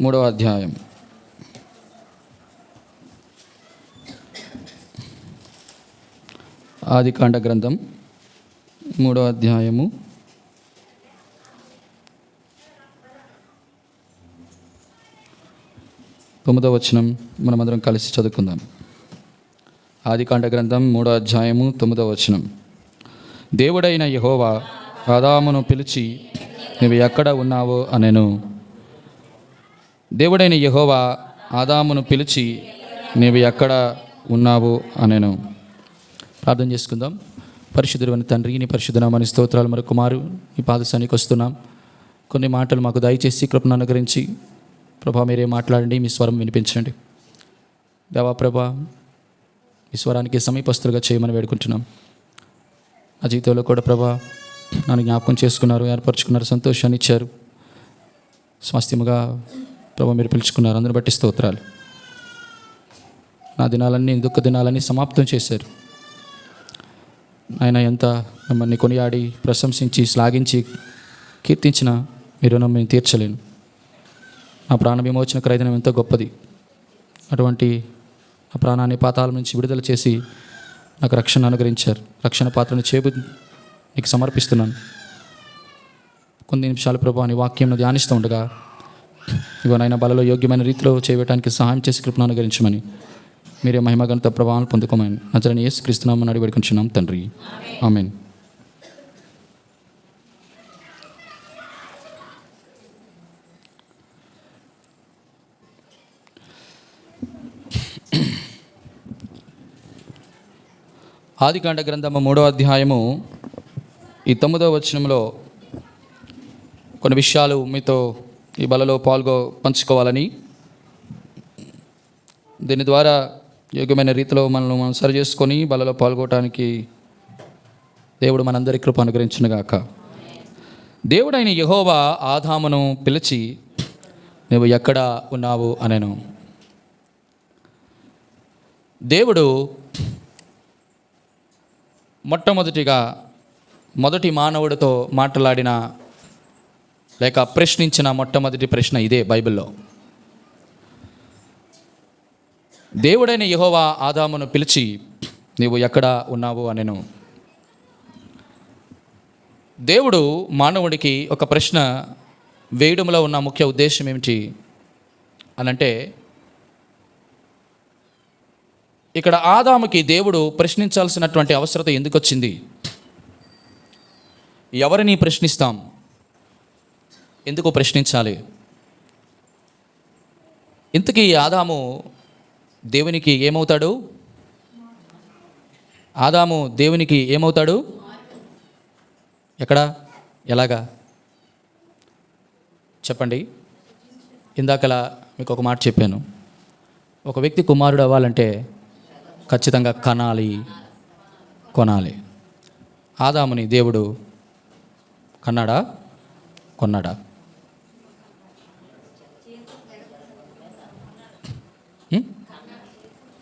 మూడవ అధ్యాయం. ఆదికాండ గ్రంథం 3వ అధ్యాయము 9వ వచనం మనమందరం కలిసి చదువుకుందాం. ఆదికాండ గ్రంథం 3వ అధ్యాయము 9వ వచనం. దేవుడైన యెహోవా ఆదామును పిలిచి నీవు ఎక్కడ ఉన్నావో అనెను. దేవుడైన యెహోవా ఆదామును పిలిచి నీవు ఎక్కడ ఉన్నావు అనెను. ప్రార్థన చేసుకుందాం. పరిశుద్ధుడైన తండ్రి, నీ పరిశుద్ధ నామానికి స్తోత్రాలు. మరి కుమారు నీ పాదశానికి వస్తున్నాం. కొన్ని మాటలు మాకు దయచేసి కృపను అనుగ్రహించి ప్రభా మీరే మాట్లాడండి, మీ స్వరం వినిపించండి. దేవా ప్రభా ఈ స్వరానికి సమీపస్తులుగా చేయమని వేడుకుంటున్నాం. నా జీవితంలో కూడా ప్రభా నన్ను జ్ఞాపకం చేసుకున్నారు, ఏర్పరచుకున్నారు, సంతోషాన్ని ఇచ్చారు. స్వాస్థ్యముగా ప్రభా మీరు పిలుచుకున్నారు. అందరిని బట్టి స్తోత్రాలు. నా దినాలన్నీ, దుఃఖ దినాలన్నీ సమాప్తం చేశారు. ఆయన ఎంత మిమ్మల్ని కొనియాడి ప్రశంసించి శ్లాఘించి కీర్తించిన మీరు నన్ను తీర్చలేను. నా ప్రాణ విమోచన క్రయదనం ఎంతో గొప్పది. అటువంటి నా ప్రాణాన్ని పాతాళం నుంచి విడుదల చేసి నాకు రక్షణ అనుగ్రహించారు. రక్షణ పాత్రను నీకు సమర్పిస్తున్నాను. కొన్ని నిమిషాలు ప్రభు నీ వాక్యం ధ్యానిస్తూ ఉండగా ఇవనైనా బలలో యోగ్యమైన రీతిలో చేయడానికి సహాయం చేసి కృపను అనుగ్రహించమని మీరే మహిమగణత ప్రభావాలను పొందుకోమని నజరేయుడైన యేసుక్రీస్తు నామమున అడిగి వేడుకొంచున్నాం తండ్రి, ఆమేన్. ఆదికాండ గ్రంథము 3వ అధ్యాయము ఈ 9వ వచనంలో కొన్ని విషయాలు మీతో ఈ బలలో పంచుకోవాలని, దీని ద్వారా యోగ్యమైన రీతిలో మనల్ని మనం సరి చేసుకొని బలలో పాల్గొనడానికి దేవుడు మనందరి కృప అనుగ్రహించునుగాక. దేవుడైన యెహోవా ఆదామును పిలిచి నువ్వు ఎక్కడ ఉన్నావు అనెను. దేవుడు మొదటి మానవుడితో మాట్లాడిన లేక ప్రశ్నించిన మొట్టమొదటి ప్రశ్న ఇదే బైబిల్లో. దేవుడైన యెహోవా ఆదామును పిలిచి నీవు ఎక్కడ ఉన్నావు అనెను. దేవుడు మానవుడికి ఒక ప్రశ్న వేయడంలో ఉన్న ముఖ్య ఉద్దేశం ఏమిటి అనంటే, ఇక్కడ ఆదాముకి దేవుడు ప్రశ్నించాల్సినటువంటి అవసరత ఎందుకు వచ్చింది? ఎవరిని ప్రశ్నిస్తాం? ఎందుకు ప్రశ్నించాలి? ఇంతకీ ఆదాము దేవునికి ఏమవుతాడు? ఆదాము దేవునికి ఏమవుతాడు? ఎక్కడ, ఎలాగా చెప్పండి. ఇందాకలా మీకు ఒక మాట చెప్పాను. ఒక వ్యక్తి కుమారుడు అవ్వాలంటే ఖచ్చితంగా కొనాలి. ఆదాముని దేవుడు కన్నాడా? కొన్నాడా?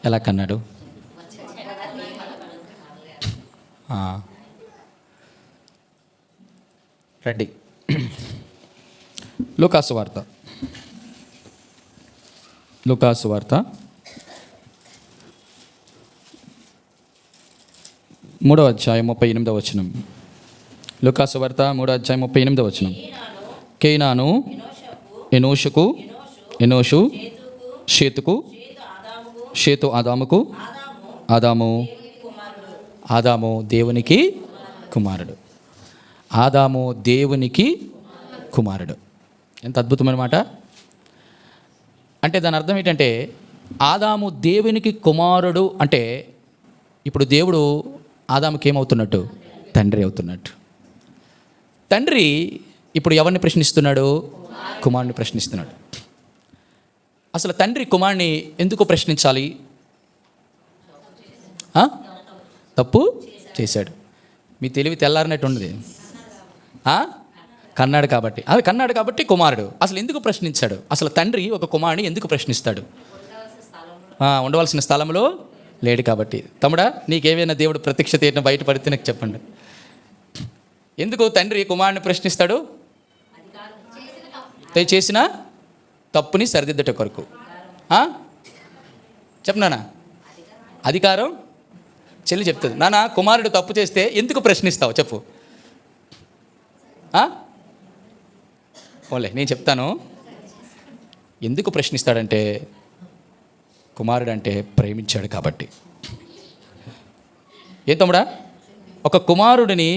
ఎలా కన్నాడు? రండి, లూకాసు వార్త 3వ అధ్యాయం 38వ వచనం. లూకాసు వార్త 3వ అధ్యాయం 38వ వచనం. కేయినాను ఎనోషుకు, ఎనోషు షేతుకు, షేతు ఆదాముకు, ఆదాము దేవునికి కుమారుడు. ఆదాము దేవునికి కుమారుడు. ఎంత అద్భుతమైన మాట! అంటే దాని అర్థం ఏంటంటే, ఆదాము దేవునికి కుమారుడు అంటే ఇప్పుడు దేవుడు ఆదాముకి ఏమవుతున్నట్టు? తండ్రి అవుతున్నట్టు. తండ్రి ఇప్పుడు ఎవరిని ప్రశ్నిస్తున్నాడు? కుమారుని ప్రశ్నిస్తున్నాడు. అసలు తండ్రి కుమారుని ఎందుకు ప్రశ్నించాలి? తప్పు చేశాడు. మీ తెలివి తెల్లారినట్టు ఉండదు. కన్నాడు కాబట్టి కుమారుడు. అసలు ఎందుకు ప్రశ్నించాడు? అసలు తండ్రి ఒక కుమారుని ఎందుకు ప్రశ్నిస్తాడు? ఉండవలసిన స్థలంలో లేడు కాబట్టి. తమ్ముడా, నీకేమైనా దేవుడు ప్రత్యక్షత ఏంటో బయటపడితే నాకు చెప్పండి. ఎందుకు తండ్రి కుమారుని ప్రశ్నిస్తాడు? చేసిన తప్పుని సరిదిద్దట కొరకు. చెప్పనానా? అధికారం చెల్లి చెప్తుంది. నాన్న, కుమారుడు తప్పు చేస్తే ఎందుకు ప్రశ్నిస్తావు చెప్పు. ఓలే నేను చెప్తాను. ఎందుకు ప్రశ్నిస్తాడంటే కుమారుడు అంటే ప్రేమించాడు కాబట్టి. ఏం తమ్ముడా? ఒక కుమారుడిని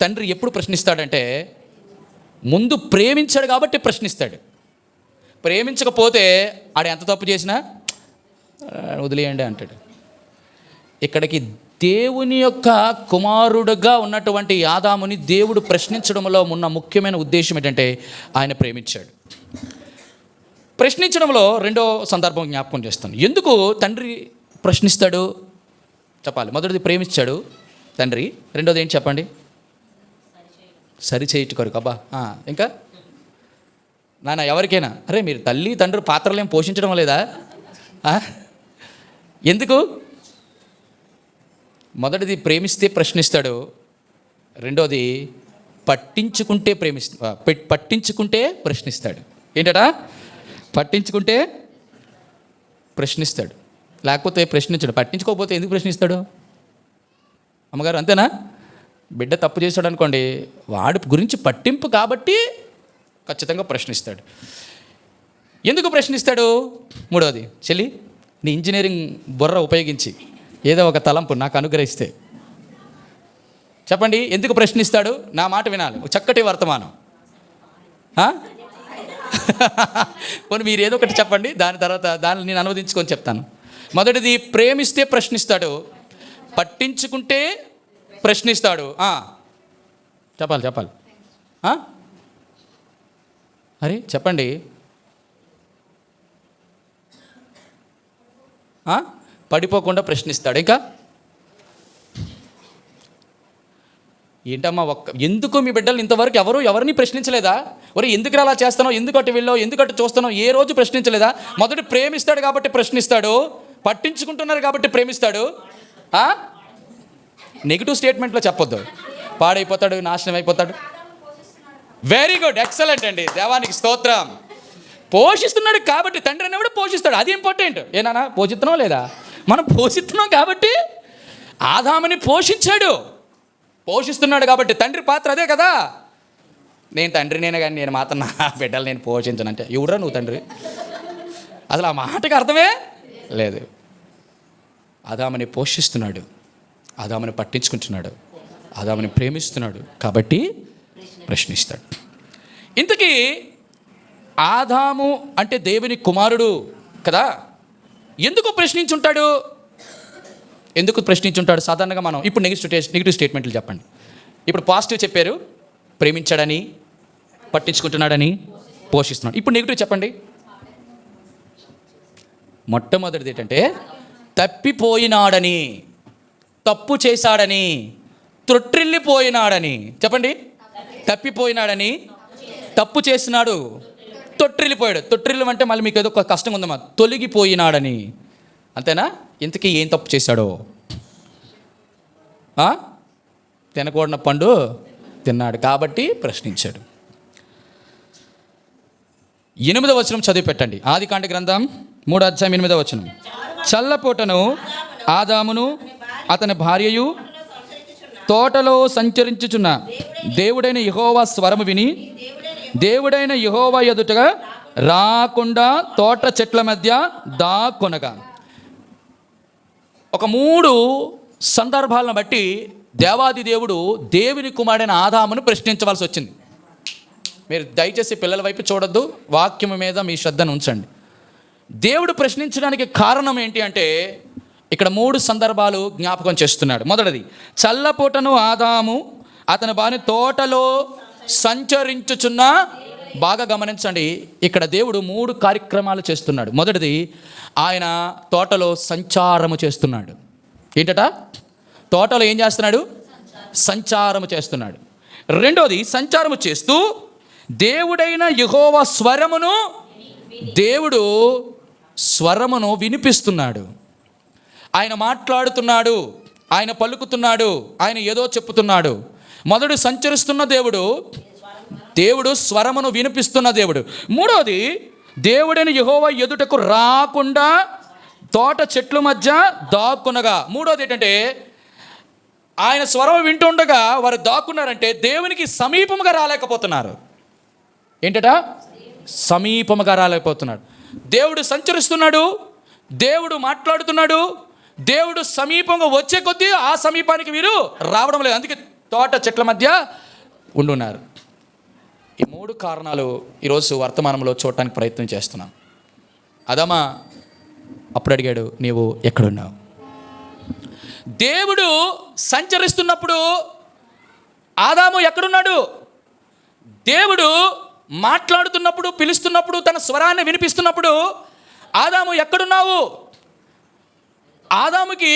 తండ్రి ఎప్పుడు ప్రశ్నిస్తాడంటే ముందు ప్రేమించాడు కాబట్టి ప్రశ్నిస్తాడు. ప్రేమించకపోతే ఆడు ఎంత తప్పు చేసినా వదిలేయండి అంటాడు. ఇక్కడికి దేవుని యొక్క కుమారుడుగా ఉన్నటువంటి ఆదాముని దేవుడు ప్రశ్నించడంలో ఉన్న ముఖ్యమైన ఉద్దేశం ఏంటంటే ఆయన ప్రేమించాడు. ప్రశ్నించడంలో రెండో సందర్భం జ్ఞాపకం చేస్తాను. ఎందుకు తండ్రి ప్రశ్నిస్తాడు చెప్పాలి. మొదటిది ప్రేమించాడు తండ్రి, రెండోది ఏంటి చెప్పండి? సరిచేయట కొరకు. అబ్బా, ఇంకా నాన్న ఎవరికైనా అరే మీరు తల్లి తండ్రి పాత్రలు ఏం పోషించడం లేదా? ఎందుకు? మొదటిది ప్రేమిస్తే ప్రశ్నిస్తాడు, రెండోది పట్టించుకుంటే ప్రశ్నిస్తాడు. ఏంటట? పట్టించుకుంటే ప్రశ్నిస్తాడు, లేకపోతే ప్రశ్నించాడు. పట్టించుకోకపోతే ఎందుకు ప్రశ్నిస్తాడు? అమ్మగారు అంతేనా? బిడ్డ తప్పు చేశాడు అనుకోండి, వాడి గురించి పట్టింపు కాబట్టి ఖచ్చితంగా ప్రశ్నిస్తాడు. ఎందుకు ప్రశ్నిస్తాడు? మూడవది, చెల్లి నీ ఇంజనీరింగ్ బుర్ర ఉపయోగించి ఏదో ఒక తలంపు నాకు అనుగ్రహిస్తే చెప్పండి, ఎందుకు ప్రశ్నిస్తాడు? నా మాట వినాలి, చక్కటి వర్తమానం. పోనీ మీరు ఏదో ఒకటి చెప్పండి, దాని తర్వాత దాన్ని నేను అనువదించుకొని చెప్తాను. మొదటిది ప్రేమిస్తే ప్రశ్నిస్తాడు, పట్టించుకుంటే ప్రశ్నిస్తాడు. చెప్పాలి అరే చెప్పండి. పడిపోకుండా ప్రశ్నిస్తాడు. ఇంకా ఏంటమ్మా ఎందుకు మీ బిడ్డలు ఇంతవరకు ఎవరిని ప్రశ్నించలేదా? ఒరే ఎందుకు అలా చేస్తున్నావు, ఎందుకు అటు వెళ్ళావు, ఎందుకు అటు చూస్తున్నావు, ఏ రోజు ప్రశ్నించలేదా? మొదటి ప్రేమిస్తాడు కాబట్టి ప్రశ్నిస్తాడు, పట్టించుకుంటున్నారు కాబట్టి ప్రేమిస్తాడు. నెగిటివ్ స్టేట్మెంట్లో చెప్పొద్దు, పాడైపోతాడు, నాశనం అయిపోతాడు. వెరీ గుడ్, ఎక్సలెంట్ అండి, దేవానికి స్తోత్రం. పోషిస్తున్నాడు కాబట్టి తండ్రి అనేవాడు పోషిస్తాడు, అది ఇంపార్టెంట్. ఏనా పోషిస్తున్నాం లేదా? మనం పోషిస్తున్నాం కాబట్టి ఆదాముని పోషిస్తున్నాడు కాబట్టి తండ్రి పాత్ర అదే కదా. నేను తండ్రినేనే కానీ నేను మాత్రం నా బిడ్డలు నేను పోషించను అంటే ఎవడరా నువ్వు తండ్రి? అసలు ఆ మాటకి అర్థమే లేదు. ఆదాముని పోషిస్తున్నాడు, ఆదాముని పట్టించుకుంటున్నాడు, ఆదాముని ప్రేమిస్తున్నాడు కాబట్టి ప్రశ్నిస్తాడు. ఇంతకీ ఆదాము అంటే దేవుని కుమారుడు కదా, ఎందుకు ప్రశ్నించుంటాడు? సాధారణంగా మనం ఇప్పుడు నెగిటివ్ స్టేట్మెంట్లు చెప్పండి. ఇప్పుడు పాజిటివ్ చెప్పారు, ప్రేమించాడని, పట్టించుకుంటున్నాడని, పోషిస్తున్నాడు. ఇప్పుడు నెగిటివ్ చెప్పండి. మొట్టమొదటిది ఏంటంటే తప్పిపోయినాడని, తప్పు చేశాడని, తొట్టిల్లిపోయినాడని. చెప్పండి, తప్పిపోయినాడని, తప్పు చేసినాడు, తొట్టిల్లిపోయాడు. తొట్టిల్లు అంటే మళ్ళీ మీకు ఏదో కష్టం ఉందమ్మా, తొలగిపోయినాడని. అంతేనా? ఇంతకీ ఏం తప్పు చేశాడో? తినకూడన పండు తిన్నాడు కాబట్టి ప్రశ్నించాడు. 8వ వచనం చదివి పెట్టండి. ఆదికాండ గ్రంథం 3వ అధ్యాయం 8వ వచనం. చల్లపూటను ఆదామును అతని భార్యయు తోటలో సంచరించుచున్న దేవుడైన యెహోవా స్వరము విని దేవుడైన యెహోవా ఎదుటగా రాకుండా తోట చెట్ల మధ్య దాక్కొనగా. ఒక 3 సందర్భాలను బట్టి దేవాది దేవుడు దేవుని కుమారుడైన ఆదామును ప్రశ్నించవలసి వచ్చింది. మీరు దయచేసి పిల్లల వైపు చూడొద్దు, వాక్యం మీద మీ శ్రద్ధను ఉంచండి. దేవుడు ప్రశ్నించడానికి కారణం ఏంటి అంటే ఇక్కడ 3 సందర్భాలు జ్ఞాపకం చేస్తున్నాడు. మొదటిది, చల్లపూటను ఆదాము అతని భార్య తోటలో సంచరించుచున్న. బాగా గమనించండి, ఇక్కడ దేవుడు 3 కార్యక్రమాలు చేస్తున్నాడు. మొదటిది, ఆయన తోటలో సంచారము చేస్తున్నాడు. ఏంటట? తోటలో ఏం చేస్తున్నాడు? సంచారము చేస్తున్నాడు. రెండోది, సంచారము చేస్తూ దేవుడైన యెహోవా దేవుడు స్వరమును వినిపిస్తున్నాడు. ఆయన మాట్లాడుతున్నాడు, ఆయన పలుకుతున్నాడు, ఆయన ఏదో చెప్పుతున్నాడు. మొదటి సంచరిస్తున్న దేవుడు దేవుడు స్వరమును వినిపిస్తున్న దేవుడు. మూడోది, దేవుడైన యెహోవా ఎదుటకు రాకుండా తోట చెట్ల మధ్య దాక్కునగా. మూడోది ఏంటంటే, ఆయన స్వరం వింటుండగా వారు దాక్కున్నారంటే దేవునికి సమీపముగా రాలేకపోతున్నారు. ఏంటట? సమీపముగా రాలేకపోతున్నాడు. దేవుడు సంచరిస్తున్నాడు, దేవుడు మాట్లాడుతున్నాడు, దేవుడు సమీపంగా వచ్చే కొద్దీ ఆ సమీపానికి వీరు రావడం లేదు. అందుకే తోట చెట్ల మధ్య ఉండున్నారు. ఈ మూడు కారణాలు ఈరోజు వర్తమానంలో చూడటానికి ప్రయత్నం చేస్తున్నాం. ఆదామా అప్పుడు అడిగాడు, నీవు ఎక్కడున్నావు? దేవుడు సంచరిస్తున్నప్పుడు ఆదాము ఎక్కడున్నాడు? దేవుడు మాట్లాడుతున్నప్పుడు, పిలుస్తున్నప్పుడు, తన స్వరాన్ని వినిపిస్తున్నప్పుడు ఆదాము ఎక్కడున్నావు? ఆదాముకి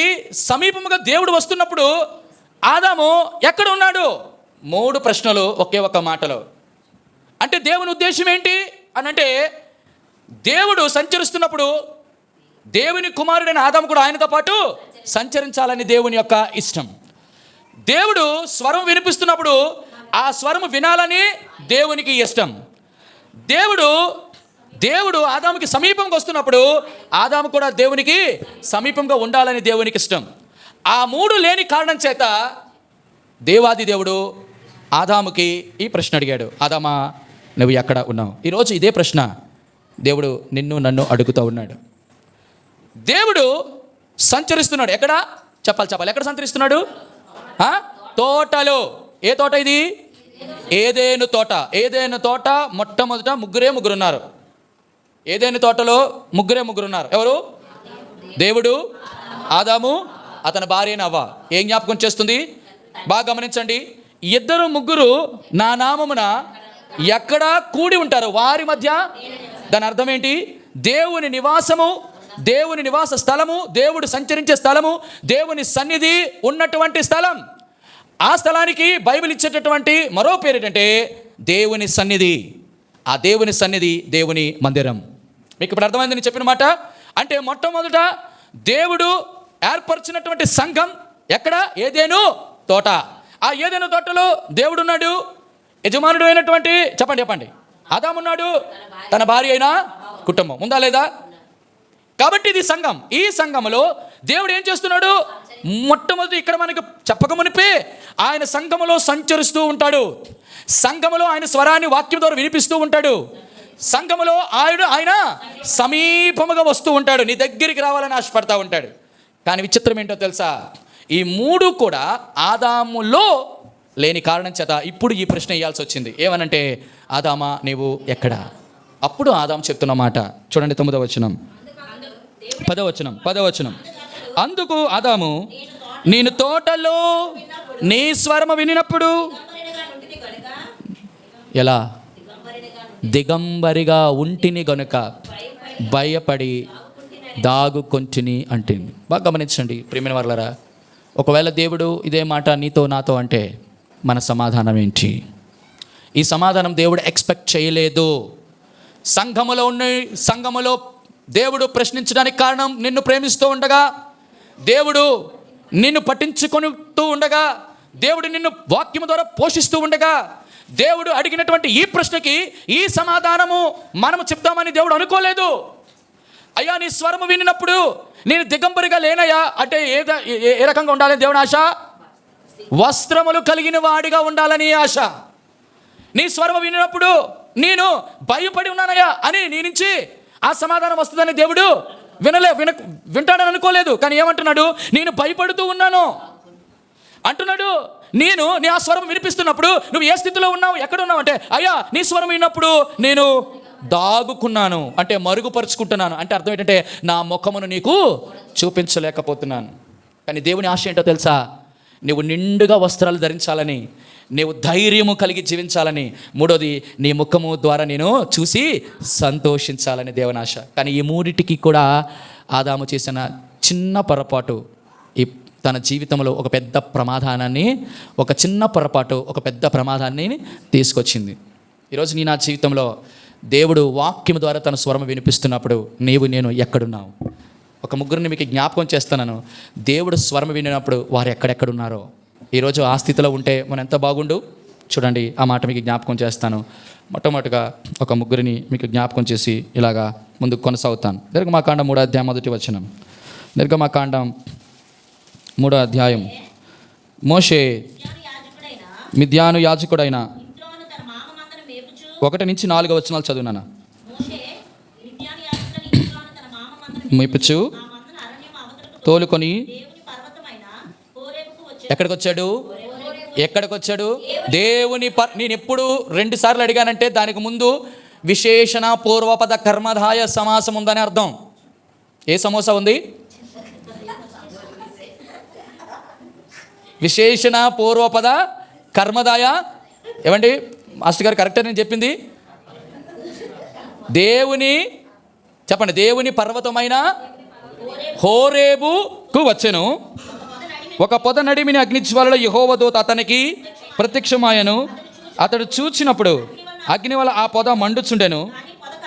సమీపముగా దేవుడు వస్తున్నప్పుడు ఆదాము ఎక్కడ ఉన్నాడు? మూడు ప్రశ్నలు ఒకే ఒక మాటలో. అంటే దేవుని ఉద్దేశం ఏంటి అని అంటే, దేవుడు సంచరిస్తున్నప్పుడు దేవుని కుమారుడైన ఆదాము కూడా ఆయనతో పాటు సంచరించాలని దేవుని యొక్క ఇష్టం. దేవుడు స్వరం వినిపిస్తున్నప్పుడు ఆ స్వరము వినాలని దేవునికి ఇష్టం. దేవుడు ఆదాముకి సమీపంగా వస్తున్నప్పుడు ఆదాము కూడా దేవునికి సమీపంగా ఉండాలని దేవునికి ఇష్టం. ఆ మూడు లేని కారణం చేత దేవాది దేవుడు ఆదాముకి ఈ ప్రశ్న అడిగాడు, ఆదామా నువ్వు ఎక్కడ ఉన్నావు? ఈరోజు ఇదే ప్రశ్న దేవుడు నిన్ను నన్ను అడుగుతూ ఉన్నాడు. దేవుడు సంచరిస్తున్నాడు. ఎక్కడ? చెప్పాలి. ఎక్కడ సంచరిస్తున్నాడు? తోటలో. ఏ తోట ఇది? ఏదెను తోట. ఏదెను తోట మొట్టమొదట ముగ్గురున్నారు. ఏదెను తోటలో ముగ్గురున్నారు. ఎవరు? దేవుడు, ఆదాము, అతని భార్య అవ్వ. ఏం జ్ఞాపకం చేస్తుంది? బాగా గమనించండి. ఇద్దరు ముగ్గురు నా నామమున ఎక్కడ కూడి ఉంటారు వారి మధ్య. దాని అర్థం ఏంటి? దేవుని నివాసము, దేవుని నివాస స్థలము, దేవుడు సంచరించే స్థలము, దేవుని సన్నిధి ఉన్నటువంటి స్థలం. ఆ స్థలానికి బైబిల్ ఇచ్చేటటువంటి మరో పేరు ఏంటంటే దేవుని సన్నిధి. ఆ దేవుని సన్నిధి దేవుని మందిరం. మీకు ఇప్పుడు అర్థమైంది నేను చెప్పిన మాట. అంటే మొట్టమొదట దేవుడు ఏర్పరిచినటువంటి సంఘం ఎక్కడ? ఏదెను తోట. ఆ ఏదెను తోటలో దేవుడు ఉన్నాడు, యజమానుడు అయినటువంటి చెప్పండి ఆదాము ఉన్నాడు, తన భార్య అయిన కుటుంబం ఉందా లేదా? కాబట్టి ఇది సంఘం. ఈ సంఘములో దేవుడు ఏం చేస్తున్నాడు? మొట్టమొదటి ఇక్కడ మనకు చెప్పకమునిపే ఆయన సంఘములో సంచరిస్తూ ఉంటాడు. సంఘములో ఆయన స్వరాన్ని వాక్యం ద్వారా వినిపిస్తూ ఉంటాడు. సంఘములో ఆయన సమీపముగా వస్తూ ఉంటాడు, నీ దగ్గరికి రావాలని ఆశపడతా ఉంటాడు. కానీ విచిత్రం ఏంటో తెలుసా? ఈ మూడు కూడా ఆదాములో లేని కారణం చేత ఇప్పుడు ఈ ప్రశ్న వేయాల్సి వచ్చింది. ఏమనంటే, ఆదామా నీవు ఎక్కడ? అప్పుడు ఆదాము చెప్తున్న మాట చూడండి, 9వ వచనం, 10వ వచనం. అందుకు ఆదాము, నేను తోటలో నీ స్వరము వినినప్పుడు ఎలా? దిగంబరిగా ఉంటిని గనుక భయపడి దాగుకొంటిని అంటుంది. బాగా గమనించండి ప్రియమైన వారలారా, ఒకవేళ దేవుడు ఇదే మాట నీతో నాతో అంటే మన సమాధానం ఏంటి? ఈ సమాధానం దేవుడు ఎక్స్పెక్ట్ చేయలేదు. సంఘములో దేవుడు ప్రశ్నించడానికి కారణం, నిన్ను ప్రేమిస్తూ ఉండగా, దేవుడు నిన్ను పట్టించుకుంటూ ఉండగా, దేవుడు నిన్ను వాక్యము ద్వారా పోషిస్తూ ఉండగా, దేవుడు అడిగినటువంటి ఈ ప్రశ్నకి ఈ సమాధానము మనము చెప్తామని దేవుడు అనుకోలేదు. అయ్యా నీ స్వరము వినినప్పుడు నేను దిగంబరిగా లేనయ్యా అంటే ఏ రకంగా ఉండాలని దేవుని ఆశ? వస్త్రములు కలిగిన వాడిగా ఉండాలని ఆశ. నీ స్వరము వినినప్పుడు నేను భయపడి ఉన్నానయ్యా అని నీ నుంచి ఆ సమాధానం వస్తుందని దేవుడు వింటాడని అనుకోలేదు. కానీ ఏమంటున్నాడు? నేను భయపడుతూ ఉన్నాను అంటున్నాడు. నీ ఆ స్వరం వినిపిస్తున్నప్పుడు నువ్వు ఏ స్థితిలో ఉన్నావు, ఎక్కడ ఉన్నావు అంటే, అయ్యా నీ స్వరం విన్నప్పుడు నేను దాగుకున్నాను అంటే మరుగుపరుచుకుంటున్నాను. అంటే అర్థం ఏంటంటే నా ముఖమును నీకు చూపించలేకపోతున్నాను. కానీ దేవుని ఆశ ఏంటో తెలుసా? నువ్వు నిండుగా వస్త్రాలు ధరించాలని, నీవు ధైర్యము కలిగి జీవించాలని, మూడోది నీ ముఖము ద్వారా నేను చూసి సంతోషించాలని దేవుని ఆశ. కానీ ఈ మూడిటికి కూడా ఆదాము చేసిన చిన్న పొరపాటు ఈ తన జీవితంలో ఒక పెద్ద ప్రమాదాన్ని, ఒక చిన్న పొరపాటు ఒక పెద్ద ప్రమాదాన్ని తీసుకొచ్చింది. ఈరోజు నీ నా జీవితంలో దేవుడు వాక్యం ద్వారా తన స్వరం వినిపిస్తున్నప్పుడు నీవు నేను ఎక్కడున్నావు? ఒక ముగ్గురిని మీకు జ్ఞాపకం చేస్తున్నాను. దేవుడు స్వరం వినినప్పుడు వారు ఎక్కడెక్కడున్నారో. ఈరోజు ఆ స్థితిలో ఉంటే మనం ఎంత బాగుండు. చూడండి, ఆ మాట మీకు జ్ఞాపకం చేస్తాను. మొట్టమొదటిగా ఒక ముగ్గురిని మీకు జ్ఞాపకం చేసి ఇలాగా ముందుకు కొనసాగుతాను. నిర్గమాకాండం 3వ అధ్యాయం 1వ వచనం. నిర్గమాకాండం 3వ అధ్యాయం. మోషే మిద్యాను యాజకుడైన 1 నుంచి 4 వచనాలు చదువునాను. మేపుచు తోలుకొని ఎక్కడికి వచ్చాడు? దేవుని నేను ఎప్పుడు 2 సార్లు అడిగానంటే దానికి ముందు విశేషణ పూర్వపద కర్మధాయ సమాసం ఉందని అర్థం. ఏ సమాస ఉంది? విశేషణ పూర్వపద కర్మధాయ. ఏమండి మాస్టర్ గారు, కరెక్టే నేను చెప్పింది? చెప్పండి. దేవుని పర్వతమైన హోరేబుకు వచ్చెను. ఒక పొద నడిమిని అగ్నిజ్వాలలో యెహోవా దూత అతనికి ప్రత్యక్షమాయెను. అతడు చూచినప్పుడు అగ్ని వల్ల ఆ పొద మండుచుండెను,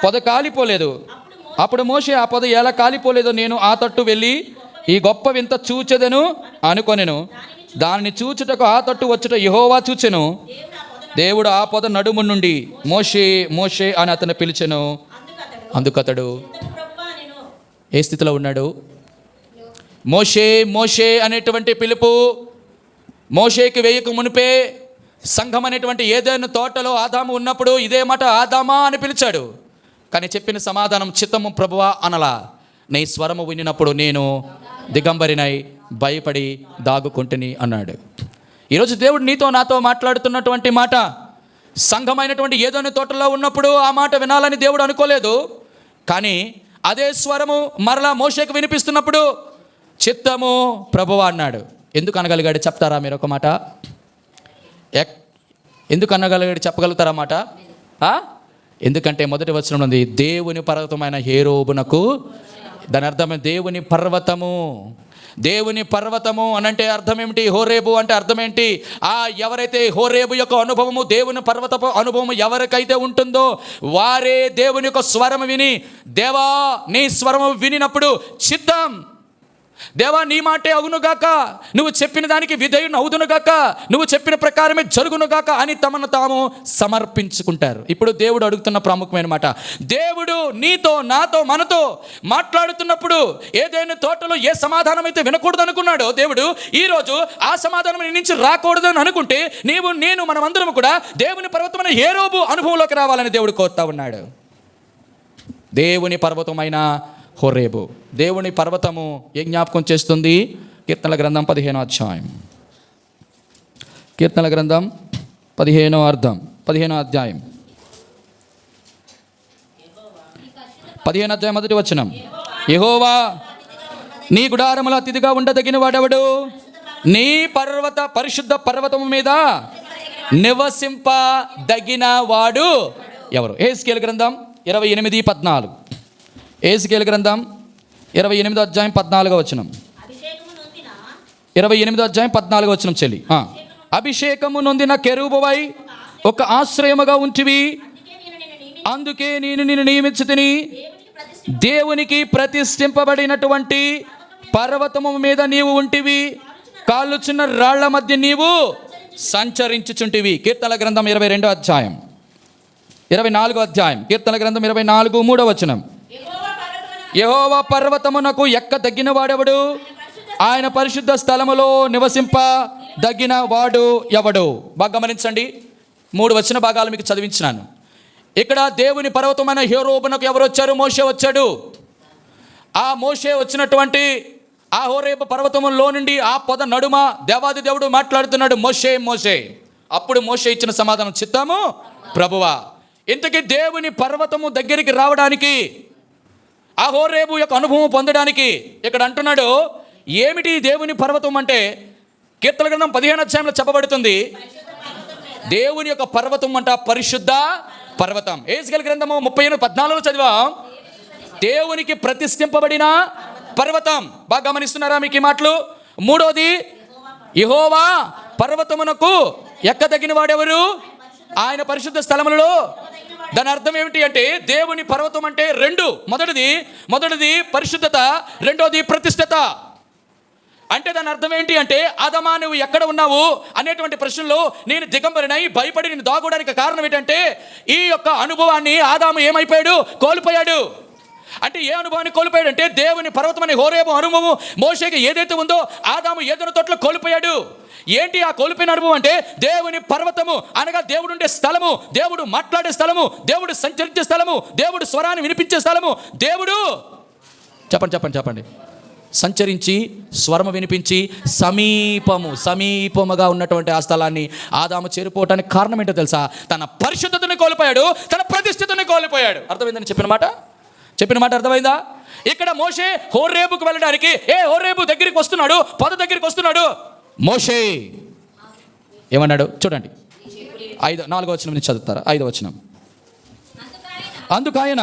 పొద కాలిపోలేదు. అప్పుడు మోషే ఆ పొద ఎలా కాలిపోలేదో నేను ఆ తట్టు వెళ్ళి ఈ గొప్ప వింత చూచెదను అనుకొనెను. దానిని చూచుటకు ఆ తట్టు వచ్చుట యెహోవా చూచెను. దేవుడు ఆ పొద నడుము నుండి మోషే మోషే అని అతను పిలిచెను. అందుకతడు ఏ స్థితిలో ఉన్నాడు? మోషే మోషే అనేటువంటి పిలుపు మోషేకి వేయక మునిపే సంఘం అనేటువంటి ఏదైనా తోటలో ఆదాము ఉన్నప్పుడు ఇదే మాట ఆదామా అని పిలిచాడు. కానీ చెప్పిన సమాధానం చిత్తము ప్రభువా అనలా. నీ స్వరము వినినప్పుడు నేను దిగంబరినై భయపడి దాగుకుంటుని అన్నాడు. ఈరోజు దేవుడు నీతో నాతో మాట్లాడుతున్నటువంటి మాట సంఘమైనటువంటి ఏదైనా తోటలో ఉన్నప్పుడు ఆ మాట వినాలని దేవుడు అనుకోలేదు. కానీ అదే స్వరము మరలా మోషేకు వినిపిస్తున్నప్పుడు చిత్తము ప్రభువా అన్నాడు. ఎందుకు అనగలిగాడు? చెప్తారా మీరు ఒక మాట? ఎందుకు అనగలిగాడు? చెప్పగలుగుతారా మాట? ఎందుకంటే మొదటి వచనం ఉంది, దేవుని పర్వతమైన హోరేబునకు. దాని అర్థం దేవుని పర్వతము. దేవుని పర్వతము అనంటే అర్థం ఏమిటి? హోరేబు అంటే అర్థం ఏంటి? ఎవరైతే హోరేబు యొక్క అనుభవము, దేవుని పర్వతపు అనుభవము ఎవరికైతే ఉంటుందో వారే దేవుని యొక్క స్వరము విని, దేవా నీ స్వరము వినినప్పుడు చిత్తం, దేవా నీ మాటే అవునుగాక, నువ్వు చెప్పిన దానికి విధేయుని అవుదునుగాక, నువ్వు చెప్పిన ప్రకారమే జరుగునుగాక అని తమను తాము సమర్పించుకుంటారు. ఇప్పుడు దేవుడు అడుగుతున్న ప్రాముఖ్యమైన మాట, దేవుడు నీతో నాతో మనతో మాట్లాడుతున్నప్పుడు ఏదైనా తోటలో ఏ సమాధానం అయితే వినకూడదు అనుకున్నాడో దేవుడు, ఈరోజు ఆ సమాధానం నీ నుంచి రాకూడదు అని అనుకుంటే నీవు నేను మనమందరం కూడా దేవుని పర్వతమైన హోరేబు అనుభవంలోకి రావాలని దేవుడు కోరుతా ఉన్నాడు. దేవుని పర్వతమైన హోరేబు, దేవుని పర్వతము ఏ జ్ఞాపకం చేస్తుంది? కీర్తనల గ్రంథం 15వ అధ్యాయం. కీర్తనల గ్రంథం 15వ అధ్యాయం 1వ వచనం. యెహోవా నీ గుడారములో అతిథిగా ఉండదగిన వాడెవడు? నీ పరిశుద్ధ పర్వతము మీద నివసింపదగిన వాడు ఎవరు? యెహెజ్కేలు గ్రంథం 28:14. యెహెజ్కేలు గ్రంథం 28వ అధ్యాయం 14వ వచనం. 28వ అధ్యాయం 14వ వచనం చెల్లి. అభిషేకము నొందిన కెరూబువై ఒక ఆశ్రయముగా ఉంటివి, అందుకే నేను నిన్ను నియమించితిని. దేవునికి ప్రతిష్ఠింపబడినటువంటి పర్వతము మీద నీవు ఉంటివి, కాళ్ళుచున్న రాళ్ల మధ్య నీవు సంచరించుచుంటివి. కీర్తనల గ్రంథం 22వ అధ్యాయం 24వ అధ్యాయం. కీర్తనల గ్రంథం 24:3వ వచనం. యెహోవా పర్వతమునకు ఎక్కదగిన వాడెవడు? ఆయన పరిశుద్ధ స్థలములో నివసింపదగిన వాడు ఎవడు? బాగా గమనించండి, 3 వచన భాగాలు మీకు చదివించినాను. ఇక్కడ దేవుని పర్వతమైన హోరేబునకు ఎవరు వచ్చారు? మోషే వచ్చాడు. ఆ మోషే వచ్చినటువంటి ఆ హోరేబు పర్వతములో నుండి ఆ పొద నడుమ దేవాది దేవుడు మాట్లాడుతున్నాడు, మోషే మోషే. అప్పుడు మోషే ఇచ్చిన సమాధానం చిత్తము ప్రభువా. ఇంతకీ దేవుని పర్వతము దగ్గరికి రావడానికి, ఆ హోరేబు యొక్క అనుభవం పొందడానికి ఇక్కడ అంటున్నాడు ఏమిటి దేవుని పర్వతం అంటే? కీర్తనల గ్రంథం 15వ అధ్యాయంలో చెప్పబడుతుంది దేవుని యొక్క పర్వతం అంట పరిశుద్ధ పర్వతం. యెహెజ్కేలు గ్రంథము 30:14 చదివాం, దేవునికి ప్రతిష్ఠింపబడిన పర్వతం. బాగా గమనిస్తున్నారా మీకు ఈ మాటలు? 3వది యెహోవా పర్వతమునకు ఎక్కదగిన వాడెవరు? ఆయన పరిశుద్ధ స్థలములలో. దాని అర్థం ఏమిటి అంటే దేవుని పర్వతం అంటే 2. మొదటిది పరిశుద్ధత, రెండోది ప్రతిష్ఠత. అంటే దాని అర్థం ఏంటి అంటే, ఆదామా నువ్వు ఎక్కడ ఉన్నావు అనేటువంటి ప్రశ్నలో నేను దిగంబరినై భయపడి నేను దాగడానికి కారణం ఏంటంటే, ఈ యొక్క అనుభవాన్ని ఆదాము ఏమైపోయాడు, కోల్పోయాడు. అంటే ఏ అనుభవాన్ని కోల్పోయాడు అంటే, దేవుని పర్వతమని హోరేబు అనుభవం మోషేకి ఏదైతే ఉందో ఆదాము ఏదైనా తోటలో కోల్పోయాడు. ఏంటి ఆ కోల్పోయిన అనుభవం అంటే, దేవుని పర్వతము అనగా దేవుడు ఉండే స్థలము, దేవుడు మాట్లాడే స్థలము, దేవుడు సంచరించే స్థలము, దేవుడు స్వరాన్ని వినిపించే స్థలము, దేవుడు చెప్పండి సంచరించి స్వరము వినిపించి సమీపముగా ఉన్నటువంటి ఆ స్థలాన్ని ఆదాము చేరిపోవటానికి కారణం ఏంటో తెలుసా? తన పరిశుద్ధతని కోల్పోయాడు, తన ప్రతిష్ఠతని కోల్పోయాడు. అర్థమైందని చెప్పిన మాట అర్థమైందా? ఇక్కడ మోషే హోరేబుకు వెళ్ళడానికి హోరేబు దగ్గరికి వస్తున్నాడు, పొద దగ్గరికి వస్తున్నాడు. మోషే ఏమన్నాడు చూడండి, 4వ వచనం నుంచి చదువుతారా? 5వ వచనం. అందుకు ఆయన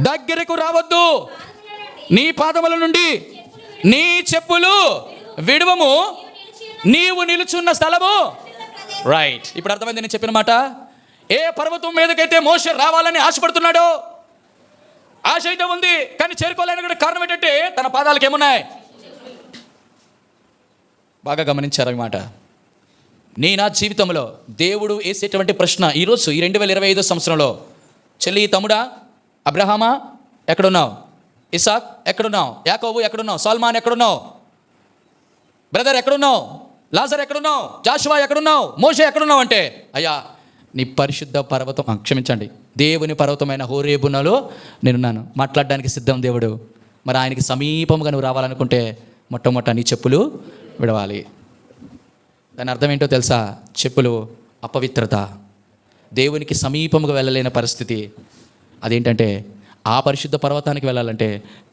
దగ్గరకు రావద్దు, నీ పాదముల నుండి నీ చెప్పులు విడువము, నీవు నిలుచున్న స్థలము. రైట్, ఇప్పుడు అర్థమైంది నేను చెప్పిన మాట. ఏ పర్వతం మీదకైతే మోషే రావాలని ఆశపడుతున్నాడో, ఆశ అయితే ఉంది కానీ చేరుకోలేని కారణం ఏంటంటే తన పాదాలకు ఏమున్నాయి? బాగా గమనించారు అన్నమాట. నా జీవితంలో దేవుడు వేసేటువంటి ప్రశ్న ఈరోజు ఈ 2025 సంవత్సరంలో, చెల్లి తమ్ముడా, అబ్రహామా ఎక్కడున్నావు, ఇసాక్ ఎక్కడున్నావు, యాకోబు ఎక్కడున్నావు, సాల్మాన్ ఎక్కడున్నావు, బ్రదర్ ఎక్కడున్నావు, లాజర్ ఎక్కడున్నావు, జాషువా ఎక్కడున్నావు, మోషే ఎక్కడున్నావు అంటే, అయ్యా నీ పరిశుద్ధ పర్వతం, క్షమించండి, దేవుని పర్వతమైన హోరేబునలో నేనున్నాను, మాట్లాడడానికి సిద్ధం దేవుడు. మరి ఆయనకి సమీపంగా నువ్వు రావాలనుకుంటే మొట్టమొదట నీ చెప్పులు విడవాలి. దాని అర్థం ఏంటో తెలుసా? చెప్పులు అపవిత్రత, దేవునికి సమీపంగా వెళ్ళలేని పరిస్థితి. అదేంటంటే ఆ పరిశుద్ధ పర్వతానికి వెళ్ళాలంటే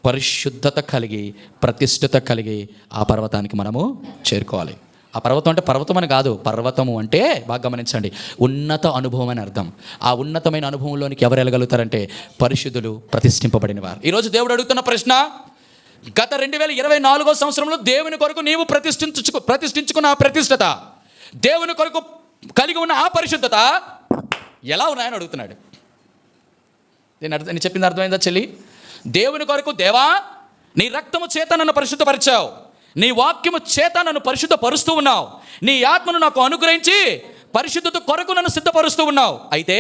పరిశుద్ధత కలిగి ప్రతిష్ఠత కలిగి ఆ పర్వతానికి మనము చేరుకోవాలి. ఆ పర్వతం అంటే పర్వతం అని కాదు, పర్వతము అంటే బాగా గమనించండి, ఉన్నత అనుభవం అని అర్థం. ఆ ఉన్నతమైన అనుభవంలోనికి ఎవరు వెళ్ళగలుగుతారంటే పరిశుద్ధులు, ప్రతిష్ఠింపబడిన వారు. ఈరోజు దేవుడు అడుగుతున్న ప్రశ్న, గత 2024 సంవత్సరంలో దేవుని కొరకు నీవు ప్రతిష్ఠించుకున్న ఆ ప్రతిష్ఠత, దేవుని కొరకు కలిగి ఉన్న ఆ పరిశుద్ధత ఎలా ఉన్నాయని అడుగుతున్నాడు. నేను చెప్పింది అర్థమైందా చెల్లి? దేవుని కొరకు, దేవా నీ రక్తము చేత నన్ను పరిశుద్ధపరిచావు, నీ వాక్యము చేత నన్ను పరిశుద్ధపరుస్తూ ఉన్నావు, నీ ఆత్మను నాకు అనుగ్రహించి పరిశుద్ధత కొరకు నన్ను సిద్ధపరుస్తూ ఉన్నావు. అయితే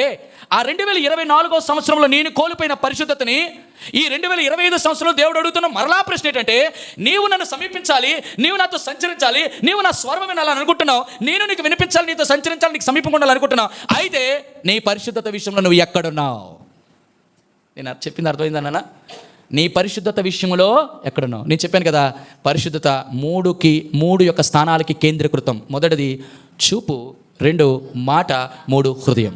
ఆ 2024 సంవత్సరంలో నేను కోల్పోయిన పరిశుద్ధతని ఈ 2025 సంవత్సరంలో దేవుడు అడుగుతున్న మరలా ప్రశ్న ఏంటంటే, నీవు నన్ను సమీపించాలి, నీవు నాతో సంచరించాలి, నీవు నా స్వరం వినాలని అనుకుంటున్నావు, నేను నీకు వినిపించాలి, నీతో సంచరించాలి, నీకు సమీపంగా ఉండాలి అనుకుంటున్నావు. అయితే నీ పరిశుద్ధత విషయంలో నువ్వు ఎక్కడున్నావు? నేను చెప్పింది అర్థమైందన్నా? నీ పరిశుద్ధత విషయంలో ఎక్కడున్నావు? నేను చెప్పాను కదా, పరిశుద్ధత 3 యొక్క స్థానాలకి కేంద్రీకృతం. మొదటిది చూపు, 2 మాట, 3 హృదయం.